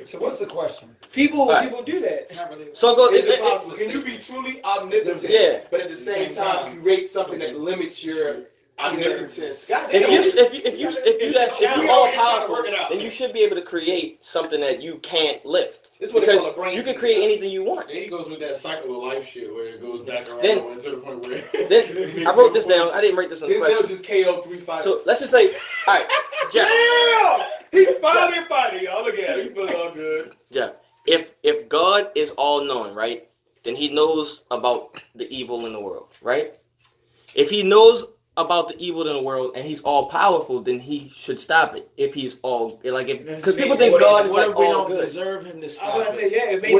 So what's the question? People do that. So go. Can you be truly omnipotent? Yeah. But at the same time, create something that limits your omnipotence. If you're all powerful, then you should be able to create something that you can't lift. This is what because they call a brain you can create anything you want. Then he goes with that cycle of life shit where it goes back around to the point where. Then I wrote this down. I didn't write this on the question. Just KO 3 fighters. So let's just say, all right, Jeff. Yeah, he's finally fighting, y'all. Look at him. He's feeling all good. Jeff, if God is all knowing, right, then he knows about the evil in the world, right? If he knows about the evil in the world and he's all powerful, then he should stop it. If he's all because people think God is like all good. Deserve him to stop. I was gonna say it may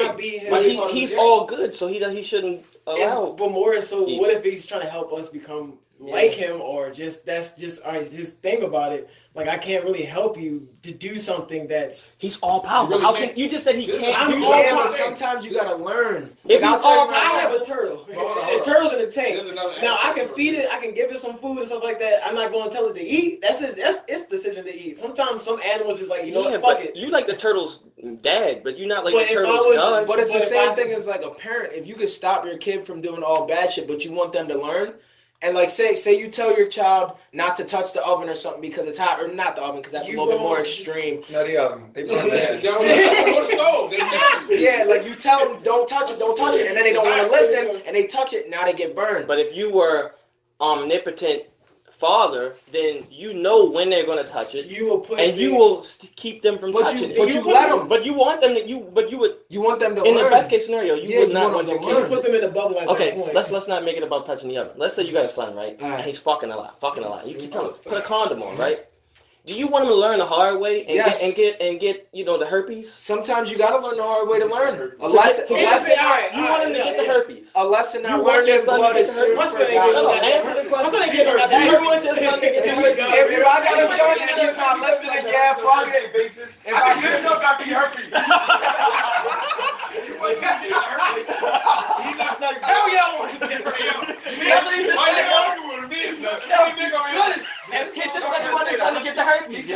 not be him. But he's all good, so he shouldn't allow. But more so, what if he's trying to help us become like him, or that's just his thing about it? Like, I can't really help you to do something that's... He's all powerful. How can you just said he can't do something? But sometimes you gotta learn. If I have a turtle. A turtle's in a tank. Now, I can feed it. I can give it some food and stuff like that. I'm not going to tell it to eat. That's its decision to eat. Sometimes some animals just like, fuck it. You like the turtle's dad, but you're not like the turtle's god. But it's the same thing as like a parent. If you could stop your kid from doing all bad shit, but you want them to learn... And like say you tell your child not to touch the oven or something because it's hot, or not the oven because that's a little bit more extreme. Not the oven. They burn that. Go to stove. Yeah, like you tell them don't touch it, and then they don't want to listen and they touch it. Now they get burned. But if you were omnipotent, father, then you know when they're going to touch it. You will put and you will keep them from touching it. But you let them. But you want them to. You want them to. In the best case scenario, you would not want them to. You put them in the bubble at that point. Let's not make it about touching the other. Let's say you got a son, right? And he's fucking a lot. You keep telling him put a condom on, right? Do you want him to learn the hard way and get the herpes? Sometimes you gotta learn the hard way to learn. You want him to get the herpes. A lesson not learned in blood is soon forgotten. Answer the question. Do you want your son to get the herpes? If I got a son and he's not listening, yeah, fuck it. Basis. If I get him, got the herpes. Hell yeah, I want to get herpes. Get your son to get the herpes.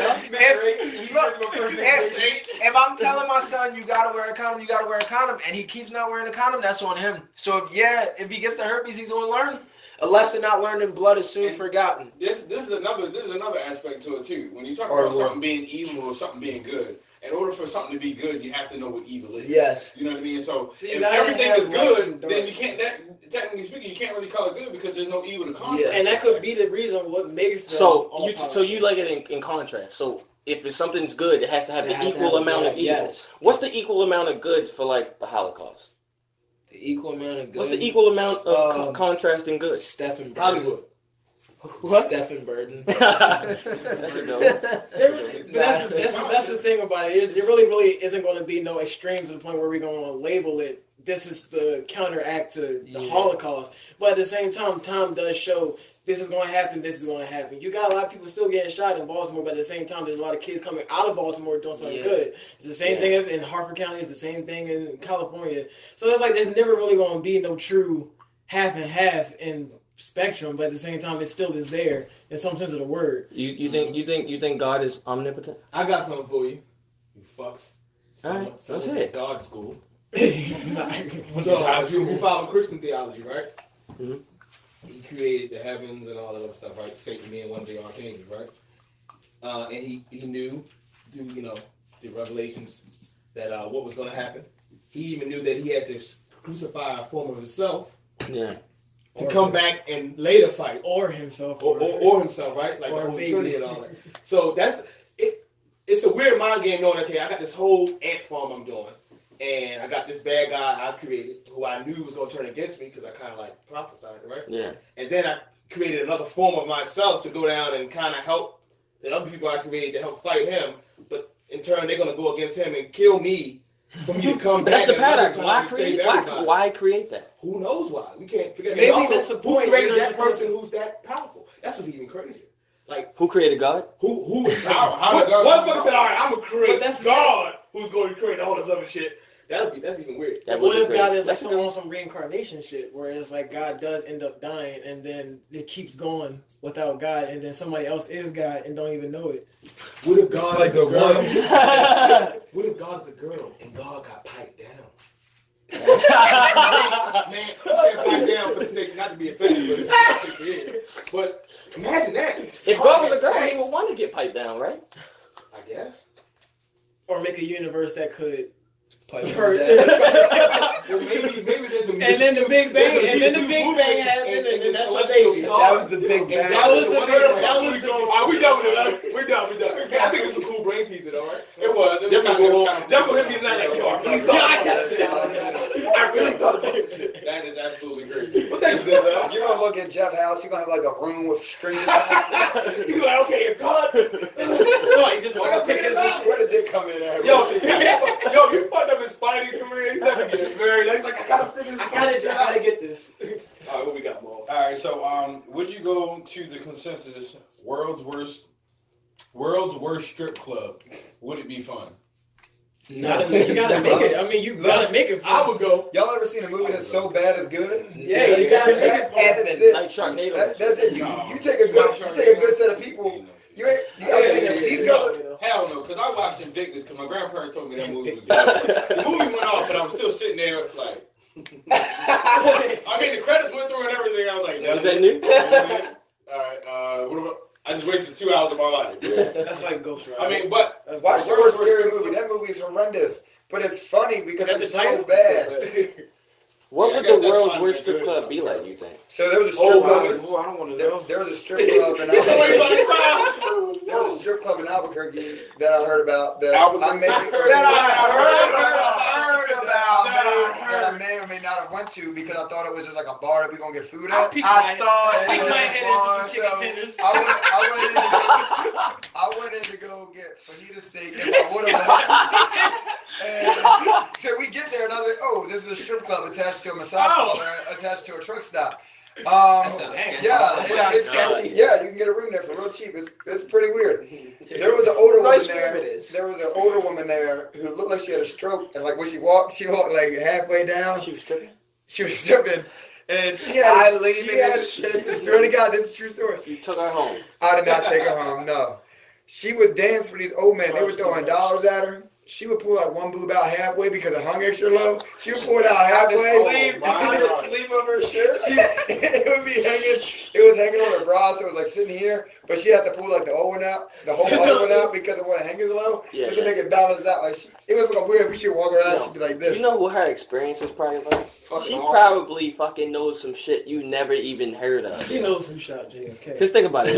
If I'm telling my son you gotta wear a condom, and he keeps not wearing a condom, that's on him. So if he gets the herpes, he's gonna learn. A lesson not learned in blood is soon forgotten. This is another aspect to it too. When you talk about something being evil or something being good, in order for something to be good, you have to know what evil is. Yes. You know what I mean? So if everything is good, then you can't. Technically speaking, you can't really call it good because there's no evil to contrast. Yeah. And that could be the reason what makes them so you like it in contrast. So if something's good, it has to have the equal amount of evil. Yes. What's the equal amount of good for like the Holocaust? The equal amount of good. What's the equal amount of contrast and good? Stephan Hollywood. What? Stephan Burden. That's the thing about it. There really isn't going to be no extremes to the point where we're going to label it. This is the counteract to the Holocaust. But at the same time, time does show this is going to happen. This is going to happen. You got a lot of people still getting shot in Baltimore, but at the same time, there's a lot of kids coming out of Baltimore doing something good. It's the same thing in Harford County. It's the same thing in California. So it's like there's never really going to be no true half and half in spectrum, but at the same time, it still is there in some sense of the word. You think God is omnipotent? I got something for you. You fucks. All right, that's it. God school. So we follow Christian theology, right? Mm-hmm. He created the heavens and all that other stuff, right? Satan being one of the archangels, right? And he knew through the revelations that what was going to happen. He even knew that he had to crucify a form of himself. Yeah. To come back and later fight. Or himself. Or himself, right? Like the whole Trinity and all that. So that's it. It's a weird mind game knowing, okay, I got this whole ant farm I'm doing. And I got this bad guy I created who I knew was going to turn against me because I kind of like prophesied it, right? Yeah. And then I created another form of myself to go down and kind of help the other people I created to help fight him. But in turn, they're going to go against him and kill me. For me to come back. That's the paradox. Why create that? Who knows why? We can't figure it out. Maybe Also, that's the point. Who created that person who's that powerful? That's what's even crazier. Like who created God? Who? How did God? One person said, "All right, I'm gonna create God, who's going to create all this other shit." That's even weird. What if God is like on some reincarnation shit, where it's like God does end up dying, and then it keeps going without God, and then somebody else is God and don't even know it? What if God is a girl? What if God is a girl and God got piped down? Man, I'm saying pipe down for the sake, not to be offensive, but it's not 68. But imagine that. If God was a girl, he would want to get piped down, right? I guess. Or make a universe that could. Well, maybe there's a and then the Big Bang, happened, and that's the baby. That was the Big Bang. That was the big. We done with it. We're done. I think it was a cool brain teaser, though, right? It was. Jump on him getting out like, yo, I really thought about this shit. That is absolutely crazy. Well, thank you, Denzel. You're gonna look at Jeff House. You're gonna have like a room with strings. He's like, okay, if God. No, he just want to pick his. Where did Dick come in at? Yo, you fucked up his fighting career. He's never getting married. He's like, I gotta figure this out. I gotta get this. All right, what we got, Mo? All right, so would you go to the consensus world's worst strip club? Would it be fun? You gotta make it. I mean, you gotta make it fun. I would go. Y'all ever seen a movie that's so bad it's good? Yeah, you gotta make it fun. That's it. Like Sharknado. That's it. You take a good set of people. You gotta these girls. Hell no, because I watched Invictus because my grandparents told me that movie was good. The movie went off, but I'm still sitting there like. I mean, the credits went through and everything. I was like, "Is that new?" All right. What about? I just wasted 2 hours of my life. That's like Ghost Rider. I mean, but watch the worst scary movie. That movie's horrendous, but it's funny because it's so bad. What Yeah, I would guess the that's world's fine worst to be strip good club be like, you think? So there was a strip club. I don't want to know. There was a strip club in Albuquerque. There was a strip club in Albuquerque that I heard about. That I may or may not have went to because I thought it was just like a bar that we gonna get food at. I peeked my head in for some chicken tenders. I went in to go get fajita steak and my watermelon. And so we get there and I was like, oh, this is a strip club attached to a massage parlor, attached to a truck stop. That sounds sketchy. Yeah, you can get a room there for real cheap. It's pretty weird. There was an older woman there. There was an older woman there who looked like she had a stroke, and like when she walked like halfway down. She was stripping? She was stripping, and she had. Swear to God, this is a true story. You took her home. I did not take her home. No, she would dance for these old men. They were throwing dollars at her. She would pull like one boob out halfway because it hung extra low. She would pull it out halfway. The sleeve of her shirt. It would be hanging. It was hanging on her bra, so it was like sitting here. But she had to pull like the old one out, the whole other one out because it wasn't hanging low. Just to make it balance out. Like it was like weird. We should walk around. And she'd be like this. You know what her experience is probably like? She probably fucking knows some shit you never even heard of. She knows who shot JFK. Just think about it.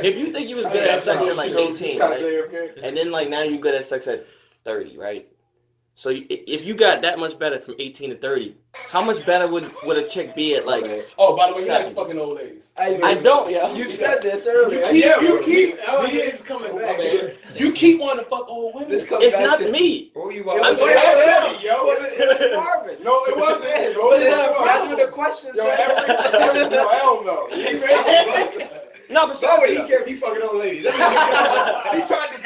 If you think you was good at sex at like 18, right? And then like now you good at sex at 30, right? So if you got that much better from 18 to 30, how much better would a chick be at like? Oh, by the way, you like fucking old ladies. I don't, yo. You said this earlier. It's coming back. You keep wanting to fuck old women. It's not me. Who you I'm are? Marvin. No, it wasn't. That's what the question said. Hell no. No, but Why would he care if you fucking old ladies? He tried to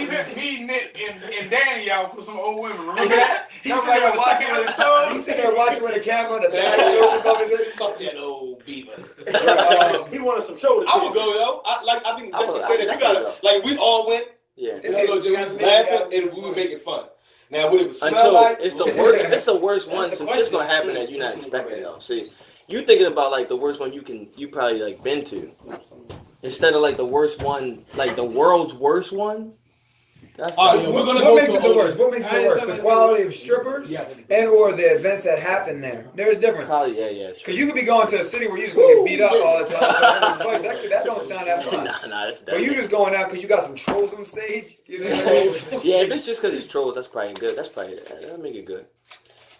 get me, Nick, and Danny out for some old women. Remember that? He's sitting there watching with a camera, the bag is above his head. Fuck that old beaver. He wanted some shoulders. I would go though. I think Jesse said that you gotta like we all went. Yeah. We gotta go. We was laughing and we would make it fun. Now what it would smell Until like? it's the worst. If it's the worst one, some shit's gonna happen that you're not expecting though. See. You thinking about like the worst one you probably like been to, instead of like the worst one, like the world's worst one. That's what makes it the worst? What makes it the worst? The quality of strippers and or the events that happen there. There's difference. Probably yeah. Because you could be going to a city where you just gonna get beat up all the time. That don't sound that fun. Nah. But you just going out because you got some trolls on stage. You know what I mean? Yeah, if it's just because it's trolls, that's probably good. That'll make it good.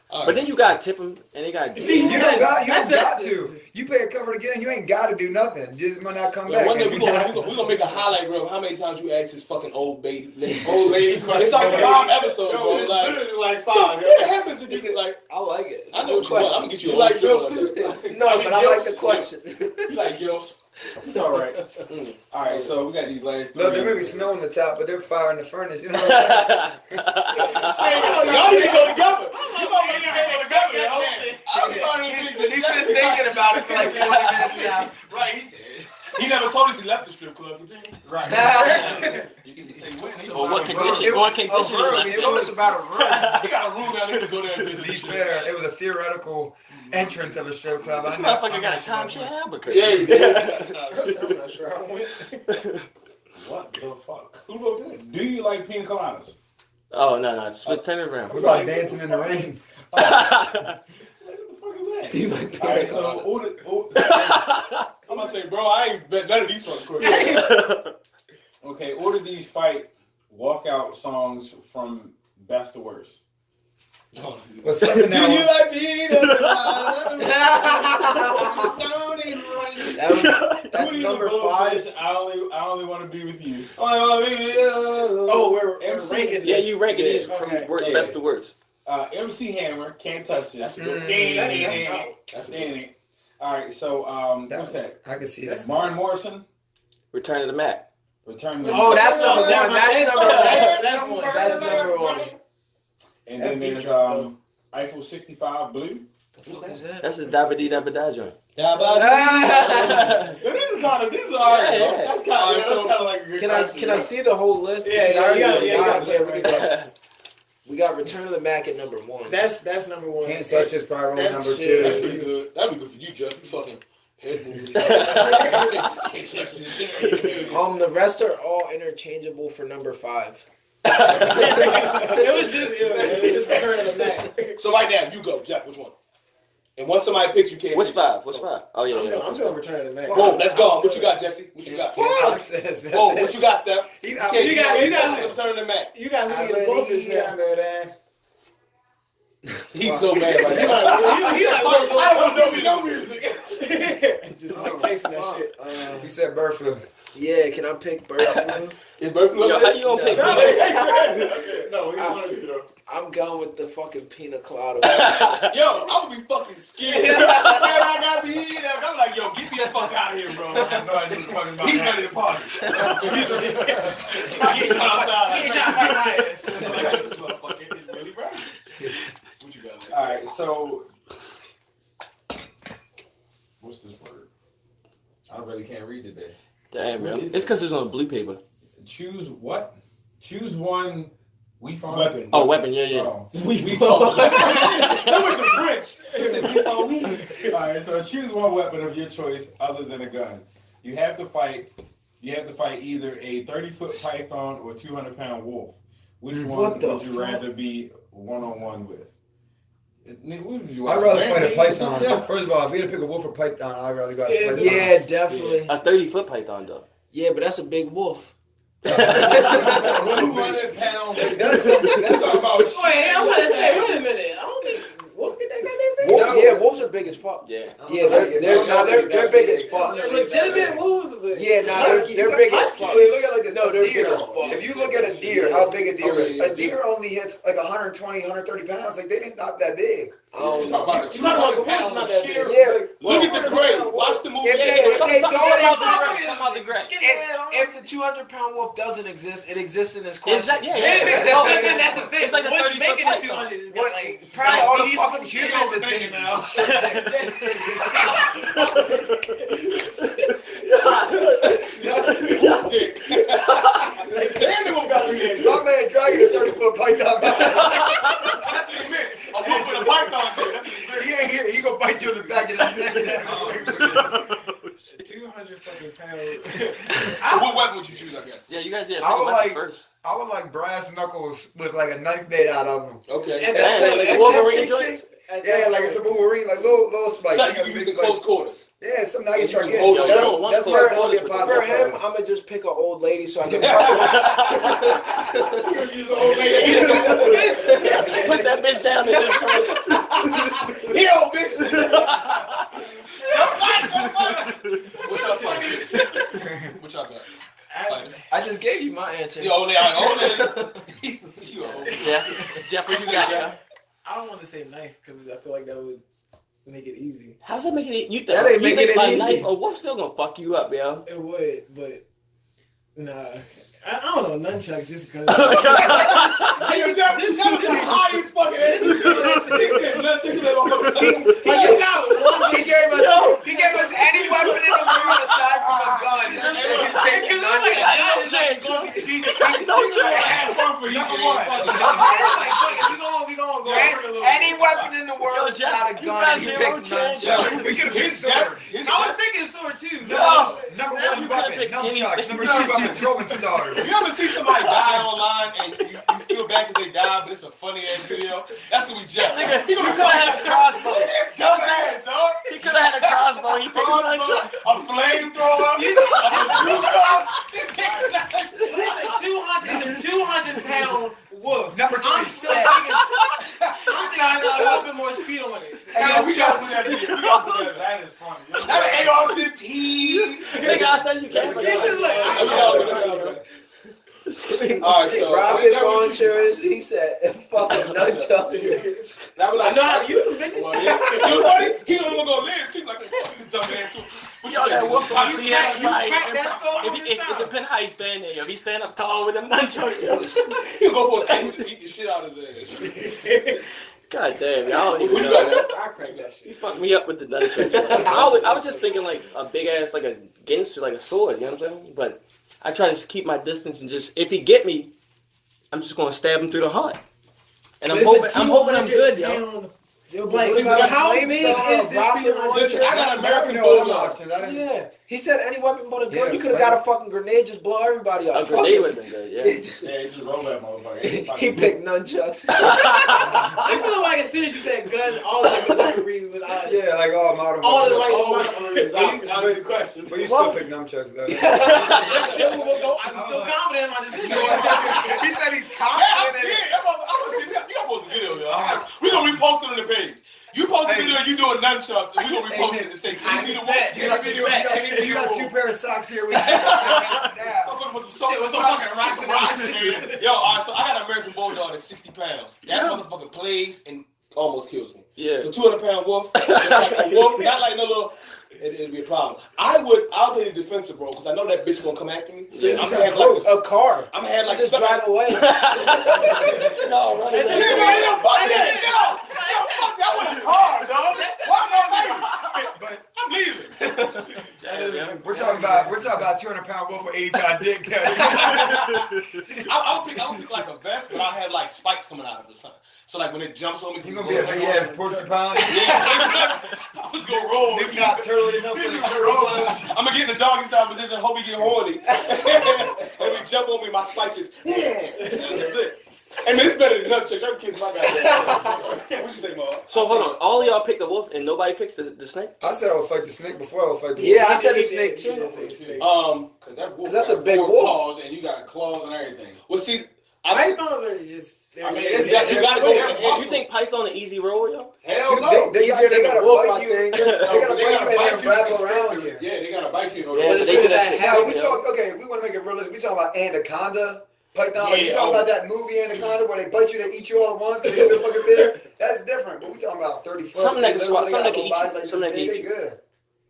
But then you gotta tip them, and they gotta. You don't got to. You pay a cover to get in. You ain't got to do nothing. Just might not come back. One day we gonna make a highlight reel of how many times you asked this fucking old lady question. It's like 5 episodes, bro. Like literally like 5. So what happens if you like? I like it. I know what you want. I'm gonna get you a like Gills Gills too. No, but I like the question. You like Gills? It's all right. All right, so we got these last. Look, there may be snow on the top, but they're fire in the furnace. You know. Y'all need to go together. You know what go together. I'm starting to think that He's been thinking about it for like 20 minutes now. Right, he said. He never told us he left the strip club. Right. You can say when. Or what condition? What condition? He told us about a room. He got a room down there to go there and To be visit. fair, it was a theoretical entrance of a strip club. This motherfucker got time shit in Albuquerque. Yeah, he did. I'm not sure I went. What the fuck? Who wrote that? Do you like pina coladas? Oh no, turn it around. We're about dancing in the rain. What the fuck is that? You like All right, so I'm gonna say, bro, I ain't bet none of these fucking quick. Okay, order these fight walkout songs from best to worst. What's up now? Do you like pina coladas? That's number 5. I only want to be with you. Oh, we're MC. ranking this. Yeah, you ranking these from best to worst. MC Hammer, Can't Touch This. That's Danny. All right, so what's that? I can see that. Martin Morrison, Return of the Mac. Return to Oh, that's number 1. That's number 1. And then there's Eiffel 65 Blue. That's the Dabba Dee Dabba Da joint. These are all right. Yeah. That's kind of like a good Can I see the whole list? We got Return of the Mac at number 1. That's number 1. Can't touch this probably That's number shit. 2. That's pretty good. That'd be good for you, Jeff. You fucking head movie. The rest are all interchangeable for number 5. It was just returning the mat. So right now, you go, Jeff. Which one? And once somebody picks, you can't. What's 5? What's 5? Oh yeah, I'm doing return of the mat. Boom, let's go. What you got, Jesse? What you got? Boom, what you got, Steph? You got return of the mat. You guys need to get both this now. He's so mad right He now. like, I don't know no music. just like tasting that shit. He said bird flu. Yeah, can I pick bird flu? Is bird flu? Yo, how you gonna pick? No, he wanted to. I'm going with the fucking pina colada. Yo, I would be fucking scared. I got me eating. I'm like, yo, get me the fuck out of here, bro. I have no idea what talking about. He's ready to party. He's ready to outside. He ain't trying to fight my ass. Like, this motherfucker is really ready. What you got? All right, so what's this word? I really can't read today. Damn, man. It's because it's on blue paper. Choose what? Choose one. We found Weapon. Oh, weapon. Yeah. Oh. We found. That was the French. They said we found we. All right, so choose one weapon of your choice other than a gun. You have to fight. You have to fight either a 30-foot python or a 200-pound wolf. Which one would you rather be one-on-one with? Nigga, what would you I'd rather watch? fight a Rampage? python. First of all, if we had to pick a wolf or python, I'd rather go to python. Yeah, definitely. A 30-foot python, though. Yeah, but that's a big wolf. 200-pound. That's about Wait, I'm about to say, wait a minute. I don't think wolves get that goddamn big. Wolves, yeah, wolves are big as fuck. Yeah. Yeah, they're big as fuck. They're legitimate wolves, but Yeah, they're big as fuck. Look at like this. No, a they're deer. big as fuck. If you look at a deer, how big a deer Oh, is, yeah, a deer only hits like 120, 130 pounds. Like they didn't not that big. You talking about a You talking about the wolves 200-pound not that big. sheer? Yeah. Look at the gray. Watch the movie. If they Some go of the great. if the 200-pound wolf doesn't exist, it exists in this question. Exactly. Yeah. Well, then that's the thing. It's like a What's 30-foot making it python. 200 is got like Probably all the these fucking some humans humans that's in in now. Damn, they won't got me in. My man dragging a 30-foot python. That's what he meant. A wolf with a python there. That's what he meant. He ain't here. He gonna bite you in the back of the neck. 200 fucking pounds. So what weapon would you choose, I guess? Yeah, you guys. Yeah. I would like- first. I would like brass knuckles with like a knife made out of them. Okay. And Yeah, like and Wolverine check, joints? Yeah, like it's a Wolverine, like little spikes. So you can use in close quarters. Yeah, something I can start You getting. can hold it. Yo, That's one where close I'll get quarters popular. For him, I'm gonna just pick an old lady so I can. Use the old lady. Push that bitch down and just Here, old bitch. What y'all think? What y'all got? I just gave you my answer. You old lady. You old lady. Jeff, what you got, yeah? I don't want to say knife because I feel like that would make it easy. How's that making it? You That ain't you making think it my easy. knife, a wolf's still gonna fuck you up, yo. It would, but nah. I don't know, nunchucks just because. Hey, yo, Jeff, this is the highest fucking answer. He said nunchucks in that motherfucker. He gave us any weapon in the world aside from a gun. Any weapon in the world is not a gun. You pick nunchucks. We could have picked sword. I was thinking sword too. No. Number You one could've weapon, picked nunchucks. anything. Number two weapon, throwing stars. You ever see somebody die online and you feel bad because they died, but it's a funny ass video? That's gonna be Jeff. Nigga, He you gonna could have had a crossbow. dumbass, dog. He could have had a crossbow. He picked a nunchuck. A flamethrower. A bazooka. It's a 200-pound wolf. Number two, I'm still thinking I got a little bit more speed on it. Hey, we gotta put that in. We gotta put that in. That is funny. That's an AR-15. Nigga, I said you can't. Alright, so Rocket launchers. He said, "Fucking nunchucks." that was I like, know how to use them, bitches. well, yeah. You know what? He don't even gonna live too. Like, fuck this dumbass. What Yo, that wolf gonna You see crack everybody. that skull on If his it time. depends how he stand there. If he stand up tall with them nunchucks, yo. He'll go for a thing and eat the shit out of his ass. God damn, y'all don't Who even you know. got, man? I crack that You shit. fucked me up with the nunchucks. I was just thinking like a big ass, like a Gensu, like a sword, you know what I'm saying? But I try to keep my distance and just, if he get me, I'm just gonna stab him through the heart. And I'm hoping I'm good, yo. Like, how big is this? Listen, I got American Bulldog. Yeah. He said any weapon but a gun. You could have got a fucking grenade, just blow everybody up. A grenade would have been good, yeah. Just roll that motherfucker. He picked nunchucks. It sounded like as soon as you said gun, all of the weaponry was out. Yeah, like all modern. All the weaponry was That was the question. But you still pick nunchucks, though. I'm still confident in my decision. He said he's Yeah, I'm confident. scared. I'm gonna see. We gotta post a video, y'all. We gonna repost it on the page. You post a video, you doing nunchucks, and we gonna repost it and say, "Can you get a video? You got 2 pair of socks here. I'm gonna put some fucking rocks in there. Yo, all right, so I got an American Bulldog that's 60 pounds. That motherfucker plays and almost kills me. Yeah. So 200-pound wolf, it's like a wolf, not like no little. It'd be a problem. I'll be the defensive, bro, because I know that bitch gonna come after me. Yeah. I'm gonna have like A car. I'm gonna have like Just drive away. No, right. Yo, fuck that! Yo, fuck that with a car, dog. Why not? I'm leaving. We're talking about 200-pound wolf with 80-pound dick. I'll pick like a vest, but I'll have like spikes coming out of it or something. So like when it jumps on me, You gonna be a big ass porcupine? Yeah, I'm just gonna roll. They not turtling enough for the turtles. I'm gonna get in the doggy style position, hope he get horny. And when he jump on me, my spike just, that's it. Hey man, it's better than nunchucks. I can kiss my goddamn. What you say, Mo? So hold on, all of y'all pick the wolf and nobody picks the snake? I said I would fight the snake before I would fight the wolf. Yeah, I said the snake too. Cause that wolf that's a got big 4 wolf. claws and you got claws and everything. Well, see, Pythons are just. I mean, you gotta go with the head. You think Python an easy roll, yo? Hell no. They Easier than gotta a wolf, bite I you. think. They gotta bite you and then you wrap to around get- you. Yeah, they gotta bite you in order. Yeah, to but get they do that that shit. Now we Yeah. talk. Okay, we want to make it realistic. We talking about anaconda. Python, like you Yeah, talking about that movie Anaconda where they bite you, they eat you all at once because they're so fucking bitter? That's different. But we talking about 30 foot. Something that can They swat- literally something got that can a body eat you, like something this that can big, eat they good.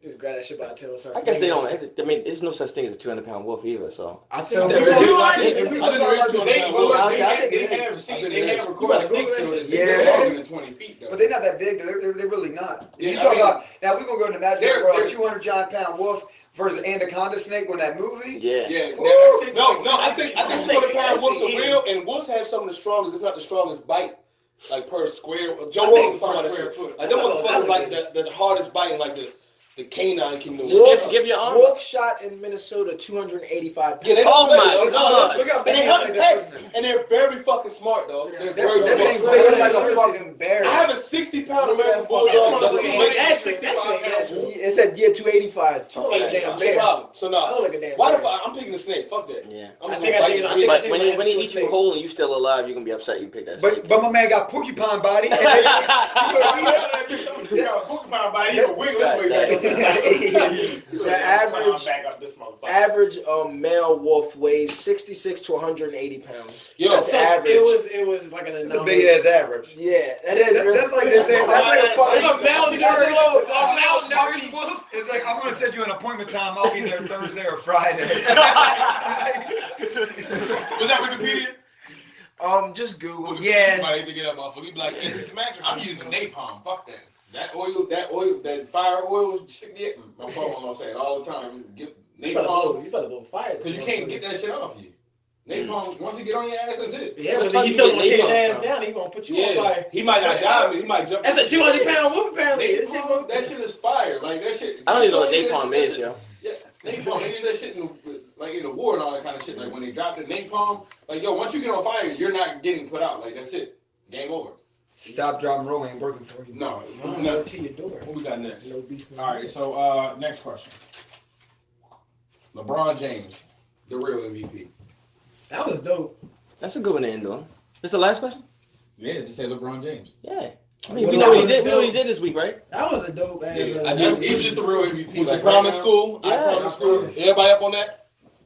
Just grab that shit by the tail and start. I guess they don't. I mean, there's no such thing as a 200-pound wolf either. So I So think we that gonna- I if we didn't gonna talk reach about to the it. big They- wolves, I think they it have is. recorded snakes so it's Yeah. longer than 20 feet though. but they're not that big. They're really not. Yeah, You I talk mean, about now we're gonna go to the imaginary they're- world. 200-pound wolf versus anaconda snake on that movie. yeah. Yeah, No, I think 200-pound wolves are real, and wolves have some of the strongest, if not the strongest, bite. Like per square. Joe Rogan was talking about that square shit. foot. Like them motherfuckers like the hardest biting, like the canine can do. Give your arm. Wolf shot in Minnesota 285 pounds. Yeah, they Oh don't my play, though. God. Look how And big they hunt they pets, are. and they're very fucking smart, though. They're very they're smart. big. They're like a fucking bear. I have a 60-pound American Bulldog. That's That's 60-pound. It said 285. Oh, like a damn no bear. problem. So I no. look like a damn Why the bear. fuck? I'm picking the snake. Fuck that. Yeah. I'm I just think gonna I bite think- the I snake. think- But when he That's eats you snake. whole and you still alive, you're gonna be upset you picked that snake. But my man got porcupine body. And Yeah, porcupine body, he can wiggle his way back up. The average Back up this motherfucker. average male wolf weighs 66 to 180 pounds. Yo, That's So average. it was like an It's a anomaly. big ass average. Yeah, that is. That's like they say. That's like a fucking. It's a malnourished, malnourished wolf. It's like I'm gonna set you an appointment time. I'll be there Thursday or Friday. Was that Wikipedia? Just Google. Yeah. Yeah. Somebody to get up, motherfucker. You be like, It's magic. I'm using napalm. Fuck that. That oil, that fire oil, stick the. My phone gonna say it all the time. Get You better napalm blow fire. because you can't get that shit off you. Napalm, once you get on your ass, that's it. Yeah, but then you still gonna chase your ass down. He gonna put you on fire. He might not die, but he might jump. That's a 200-pound wolf apparently. This shit Napalm, that shit is fire. Like that shit. I don't even know what that shit- napalm that is, shit- yo. Yeah, napalm. They use that shit in the war and all that kind of shit. Like when they drop the napalm, like yo, once you get on fire, you're not getting put out. Like that's it. Game over. Stop, drop, and roll ain't working for you. No, it's No, no. to your door. What we got next? No beef. All right, so next question. LeBron James, the real MVP. That was dope. That's a good one to end on. This the last question? Yeah, just say LeBron James. Yeah. I mean, we know what he did. We know what he did this week, right? That was a dope ass. He's just the real MVP. With the Like, promise right now- school? Yeah. I promise school. Everybody up on that?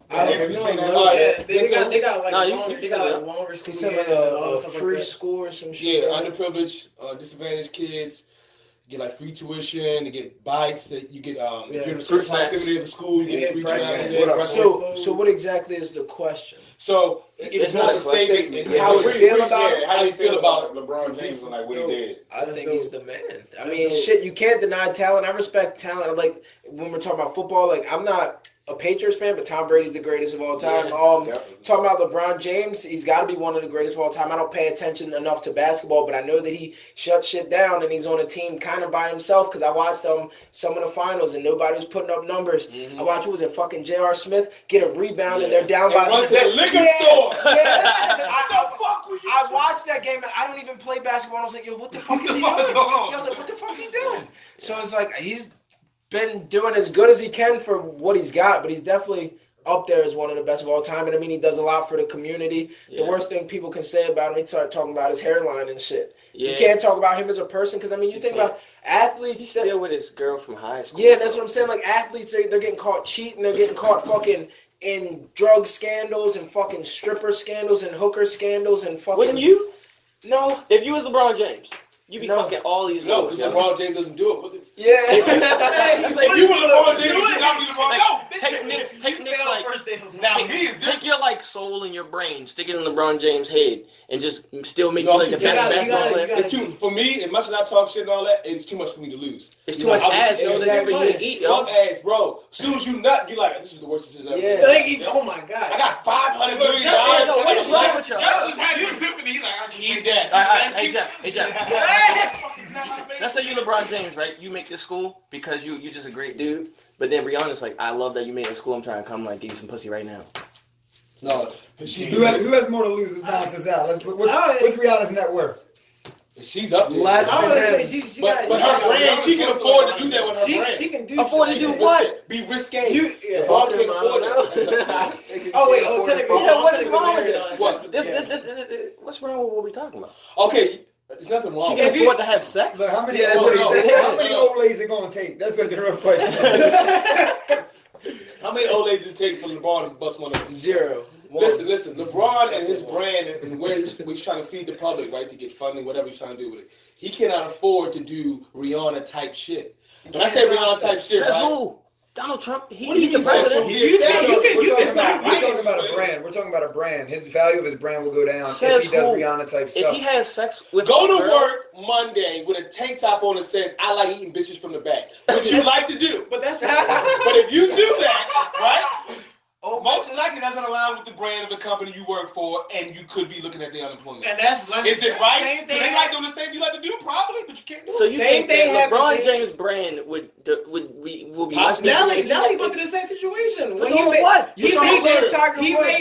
Have you seen that? They got like No, you longer, can they say got that. like longer He school said years like and all a stuff like free that. school or some shit. Yeah, right? underprivileged, disadvantaged kids get like free tuition, they get bikes, that you get if you're in a certain Fruit snacks. proximity of the school, you get free breakfast. travel. Yeah, So what exactly is the question? So It's not a statement. How you feel about it? How you feel about LeBron James and like what he did? I think he's the man. I mean, shit, you can't deny talent. I respect talent. Like when we're talking about football, like I'm not a Patriots fan, but Tom Brady's the greatest of all time. Talking about LeBron James, he's got to be one of the greatest of all time. I don't pay attention enough to basketball, but I know that he shut shit down and he's on a team kind of by himself because I watched some of the finals and nobody was putting up numbers. I watched, what was it, fucking J.R. Smith get a rebound and they're down by the liquor store. I watched that game and I don't even play basketball. And I was like, yo, what the fuck is he doing? I was like, what the fuck is he doing? So it's like he's been doing as good as he can for what he's got, but he's definitely up there as one of the best of all time. And I mean, he does a lot for the community. The worst thing people can say about him, they start talking about his hairline and shit. You can't talk about him as a person because, I mean, you think about athletes. He's still with his girl from high school. Yeah, that's what I'm saying. Like, athletes, they're getting caught cheating. They're getting caught fucking in drug scandals and fucking stripper scandals and hooker scandals and fucking... Wouldn't you? No. If you was LeBron James, you'd be fucking all these... No, because LeBron James doesn't do it. He's like, you were LeBron James, you not be LeBron. No, take Nick's like, take your like soul and your brain, stick it in LeBron James' head, and just still make you like the best basketball player. It's too for me. As much as I talk shit and all that, it's too much for me to lose. It's too much ass. Yo, that's for you to eat, yo. Fuck ass, bro. As soon as you nut, you like this is the worst decision ever. Yeah. Oh my god. I got $500 million. What is wrong with y'all? He's had an epiphany. He's like, I keep that. Hey Jeff. Let's say you LeBron James, right? You make this school because you're just a great dude. But then Rihanna's like, I love that you made a school. I'm trying to come like give you some pussy right now. No. Who has more to lose? Let's balance this out. What's Rihanna's net worth? She's up there. Less than him. But her brand, she can afford to do that with her brand. She can do afford to do what? Be risque. LeBron can afford it. Technically. What is wrong with this? What's wrong with what we're talking about? Okay. There's nothing wrong. She can afford to have sex. Look, how many old ladies are going to take? That's what the real question is. How many old ladies it take for LeBron to bust one of them? 0. Listen. LeBron and his brand and where he's trying to feed the public, right, to get funding, whatever he's trying to do with it. He cannot afford to do Rihanna type shit. When I say Rihanna type shit, says right? who? Donald Trump. He's the president. We're talking about a brand. We're talking about a brand. His value of his brand will go down if he does Rihanna type stuff. If he has sex with go to work Monday with a tank top on that says, I like eating bitches from the back. Which you like to do. But that's but if you do that, right? Most likely doesn't align with the brand of the company you work for, and you could be looking at the unemployment. And that's is it right? Do they like doing the same you like to do? Probably, but you can't do it. So you think that LeBron James' brand would be less? Nelly went through the same situation. When he made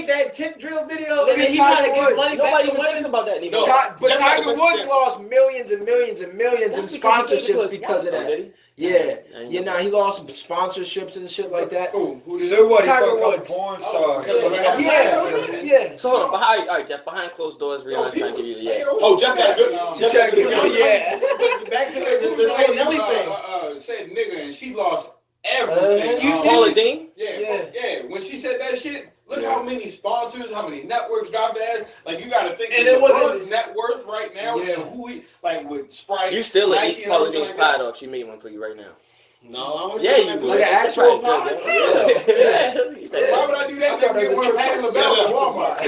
that tip drill video, and then he tried to get money back to women. About that anymore. But Tiger Woods lost millions and millions and millions in sponsorships because of that. Yeah, he lost some sponsorships and shit like that. So what? Tiger Woods, porn stars. Yeah. So hold on, all right, Jeff. Behind closed doors, Rihanna's trying to give you the yeah. Oh, Jeff got good. Back to the whole Nelly thing. Said nigga, and she lost everything. Paula Dean? Yeah. When she said that shit. Look how many sponsors, how many networks dropped ass. Like you got to think. And it was his net worth right now. And who he like with Sprite. You still eat Paula Dean's pie though. She made one for you right now. No, yeah, you would. Like an actual pie. Why would I do that? I thought it was a pack of Walmart.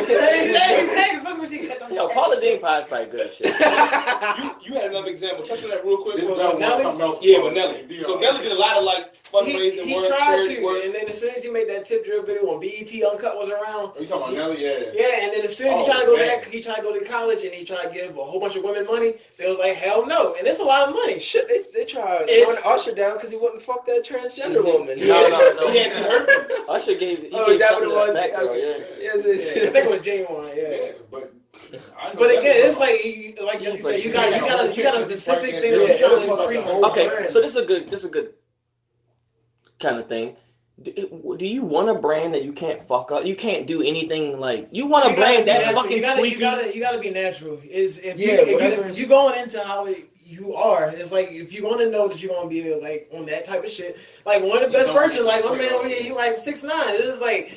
Yo, Paula Dean pie is probably good shit. You had another example. Touch on that real quick. Nelly? Yeah, with Nelly. So Nelly did a lot of like fundraising he work. Tried to, and then as soon as he made that tip drill video when BET Uncut was around. Are you talking about Nelly? Yeah. Yeah, and then as soon as he tried to go back, he tried to go to college and he tried to give a whole bunch of women money. They was like, hell no, and it's a lot of money. Shit, they tried to run Usher down because he wouldn't fuck that transgender woman. No. He had herpes. Usher gave. Is that what it was? Yes, I think it was genuine. Yeah. But again, it's like you said, you got a specific thing that you're trying to create. Okay, so this is a good kind of thing. Do you want a brand that you can't fuck up? You can't do anything like you want a brand that's fucking squeaky. You gotta be natural. If you going into how you are, it's like if you want to know that you're gonna be like on that type of shit. Like one of the best person, like my man over here, he like 6'9". It's like.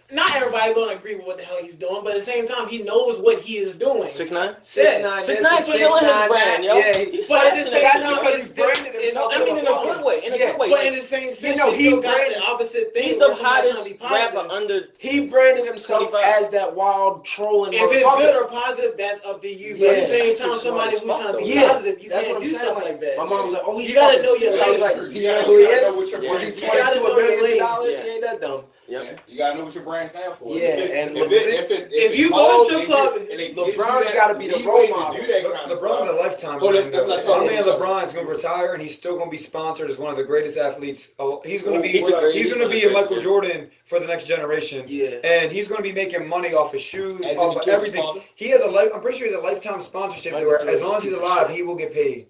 Not everybody gonna agree with what the hell he's doing, but at the same time, he knows what he is doing. 6'9"? 6'9". 6'9" for doing his brand, yo. Yeah, but at the same time, because he's branded himself. I mean, in a good way. in a good way. But in the same sense, he still got branded the opposite thing. He's the hottest rapper under. He branded himself 25. as that wild trolling. If it's good or positive, that's up to you. But at the same time, somebody who's trying to be positive, you can't do stuff like that. My mom was like, "Oh, he's." You gotta know your I was lane. like, "Do you know who he is? Was he You gotta know $22 your million? lane. He ain't that dumb." Yeah. You gotta know what your brand stands for. Yeah, and if you go to the club, LeBron's got to be the role model. LeBron's a lifetime. My man LeBron's going to retire, and he's still going to be sponsored as one of the greatest athletes. He's going to be a Michael Jordan for the next generation. Yeah, and he's going to be making money off his shoes, off of everything. He has I'm pretty sure he has a lifetime sponsorship where as long as he's alive, he will get paid.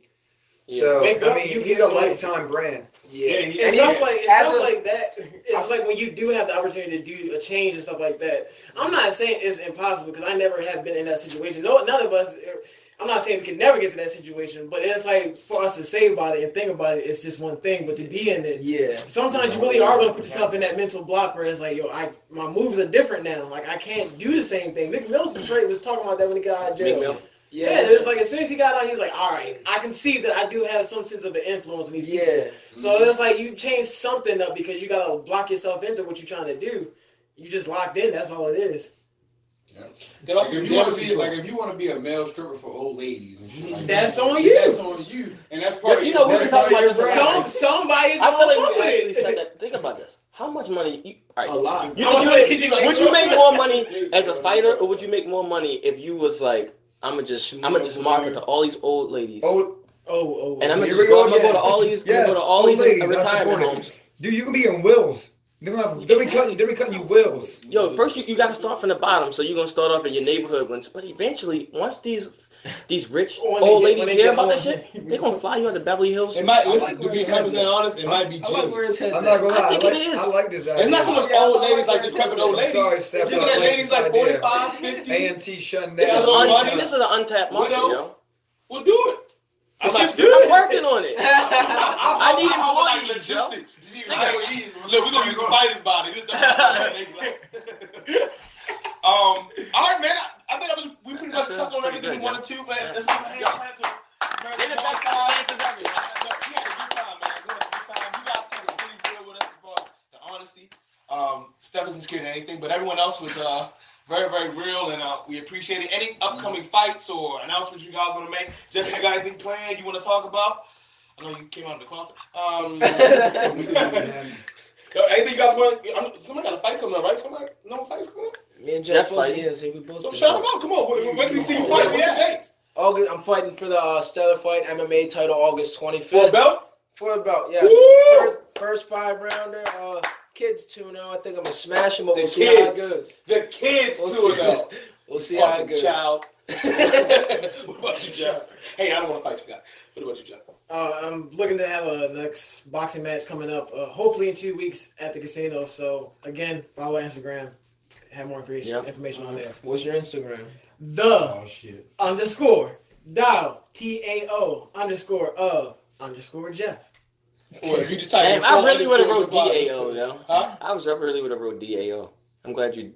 Yeah. So I mean, he's a lifetime brand. Yeah, and stuff like that. It's like when you do have the opportunity to do a change and stuff like that. I'm not saying it's impossible because I never have been in that situation. No, none of us. I'm not saying we can never get to that situation, but it's like for us to say about it and think about it, it's just one thing. But to be in it, sometimes you really are going to put yourself in that mental block where it's like, yo, my moves are different now. Like I can't do the same thing. Mick Mills was talking about that when he got out of jail. Yeah, it's like as soon as he got out, he was like, all right, I can see that I do have some sense of an influence in these people. Yeah. So it's like you change something up because you got to block yourself into what you're trying to do. You just locked in. That's all it is. Yeah. Like if you want to be a male stripper for old ladies and shit like that's on you. That's on you. And that's part you know, we were talking about this. Somebody's I feel like we actually said that. Think about this. How much money? A lot. Would you make more money as a fighter, or would you make more money if you was like, I'm gonna just market to all these old ladies. And I'm gonna go to all these retirement homes. Dude, you can be in wills. They'll be cutting you wills. Yo, first you gotta start from the bottom. So you're gonna start off in your neighborhood ones, but eventually, once these rich old ladies hear about that shit, they're gonna fly you out to Beverly Hills. It might, listen, to be 100% honest, it might be I like where his head's I'm not gonna lie. I think it is. I like this. It's not so much old ladies like decrepit old ladies. Sorry, Steph. You're looking at ladies like 45, 50. AMT shutting This down. is an untapped market, yo. We'll do it. I'm working on it. I need employees, logistics. Look, we're gonna use the fighter's body. All right, man. I think we pretty much touched on everything we wanted to, but let's give a hand clap to American Muay Thai. We had a good time, man. We had a good time. You guys came really good with us as far as the honesty. Steph wasn't scared of anything, but everyone else was very, very real, and we appreciate it. Any upcoming fights or announcements you guys want to make? Jesse, got anything planned you want to talk about? I know you came out of the closet. Anything you guys want? Somebody got a fight coming up, right? No fights coming up? Me and Jeff fighting. Yeah, so we both. So shout them out. Come on. When can we see you fight? We have dates. August. I'm fighting for the Stellar Fight MMA title August 25th. For a belt? For a belt, yeah. First 5-rounder. Kids 2-0. I think I'm gonna smash him, but we'll see how it goes. The kids 2-0. We'll see how it goes. Child. What about you, Jeff? Hey, I don't want to fight you, guy. What about you, Jeff? I'm looking to have a next boxing match coming up, hopefully in 2 weeks at the casino. So again, follow Instagram. Have more information on there. What's your Instagram? _Dao TAO_of_Jeff. Or if you just type I really would have wrote DAO, yo. Huh? I really would have wrote DAO. I'm glad you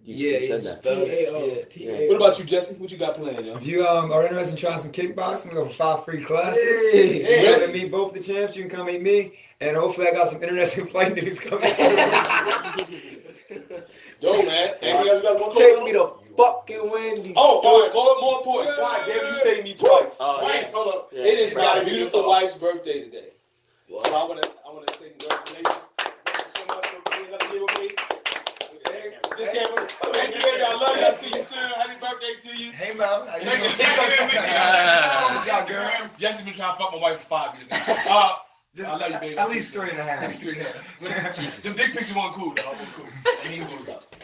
said that. TAO. What about you, Jesse? What you got planned, yo? If you are interested in trying some kickboxing, we got 5 free classes. If you want to meet both the champs, you can come meet me. And hopefully I got some interesting fight news coming soon. Yo, man. Anything else you guys want to take me to fucking Wendy's? Oh, all right. More important. God damn, you saved me twice. Twice. Hold up. It is my beautiful wife's birthday today. Wow. So I want to say congratulations. Thank you so much for being up here with me. This camera. Thank you, baby. I love you. I'll see you soon. Happy birthday to you. Hey, Mo. Jesse's been trying to fuck my wife for 5 years now. I love you, baby. At least 3.5. The dick picture wasn't cool, though. Cool. And he moved up.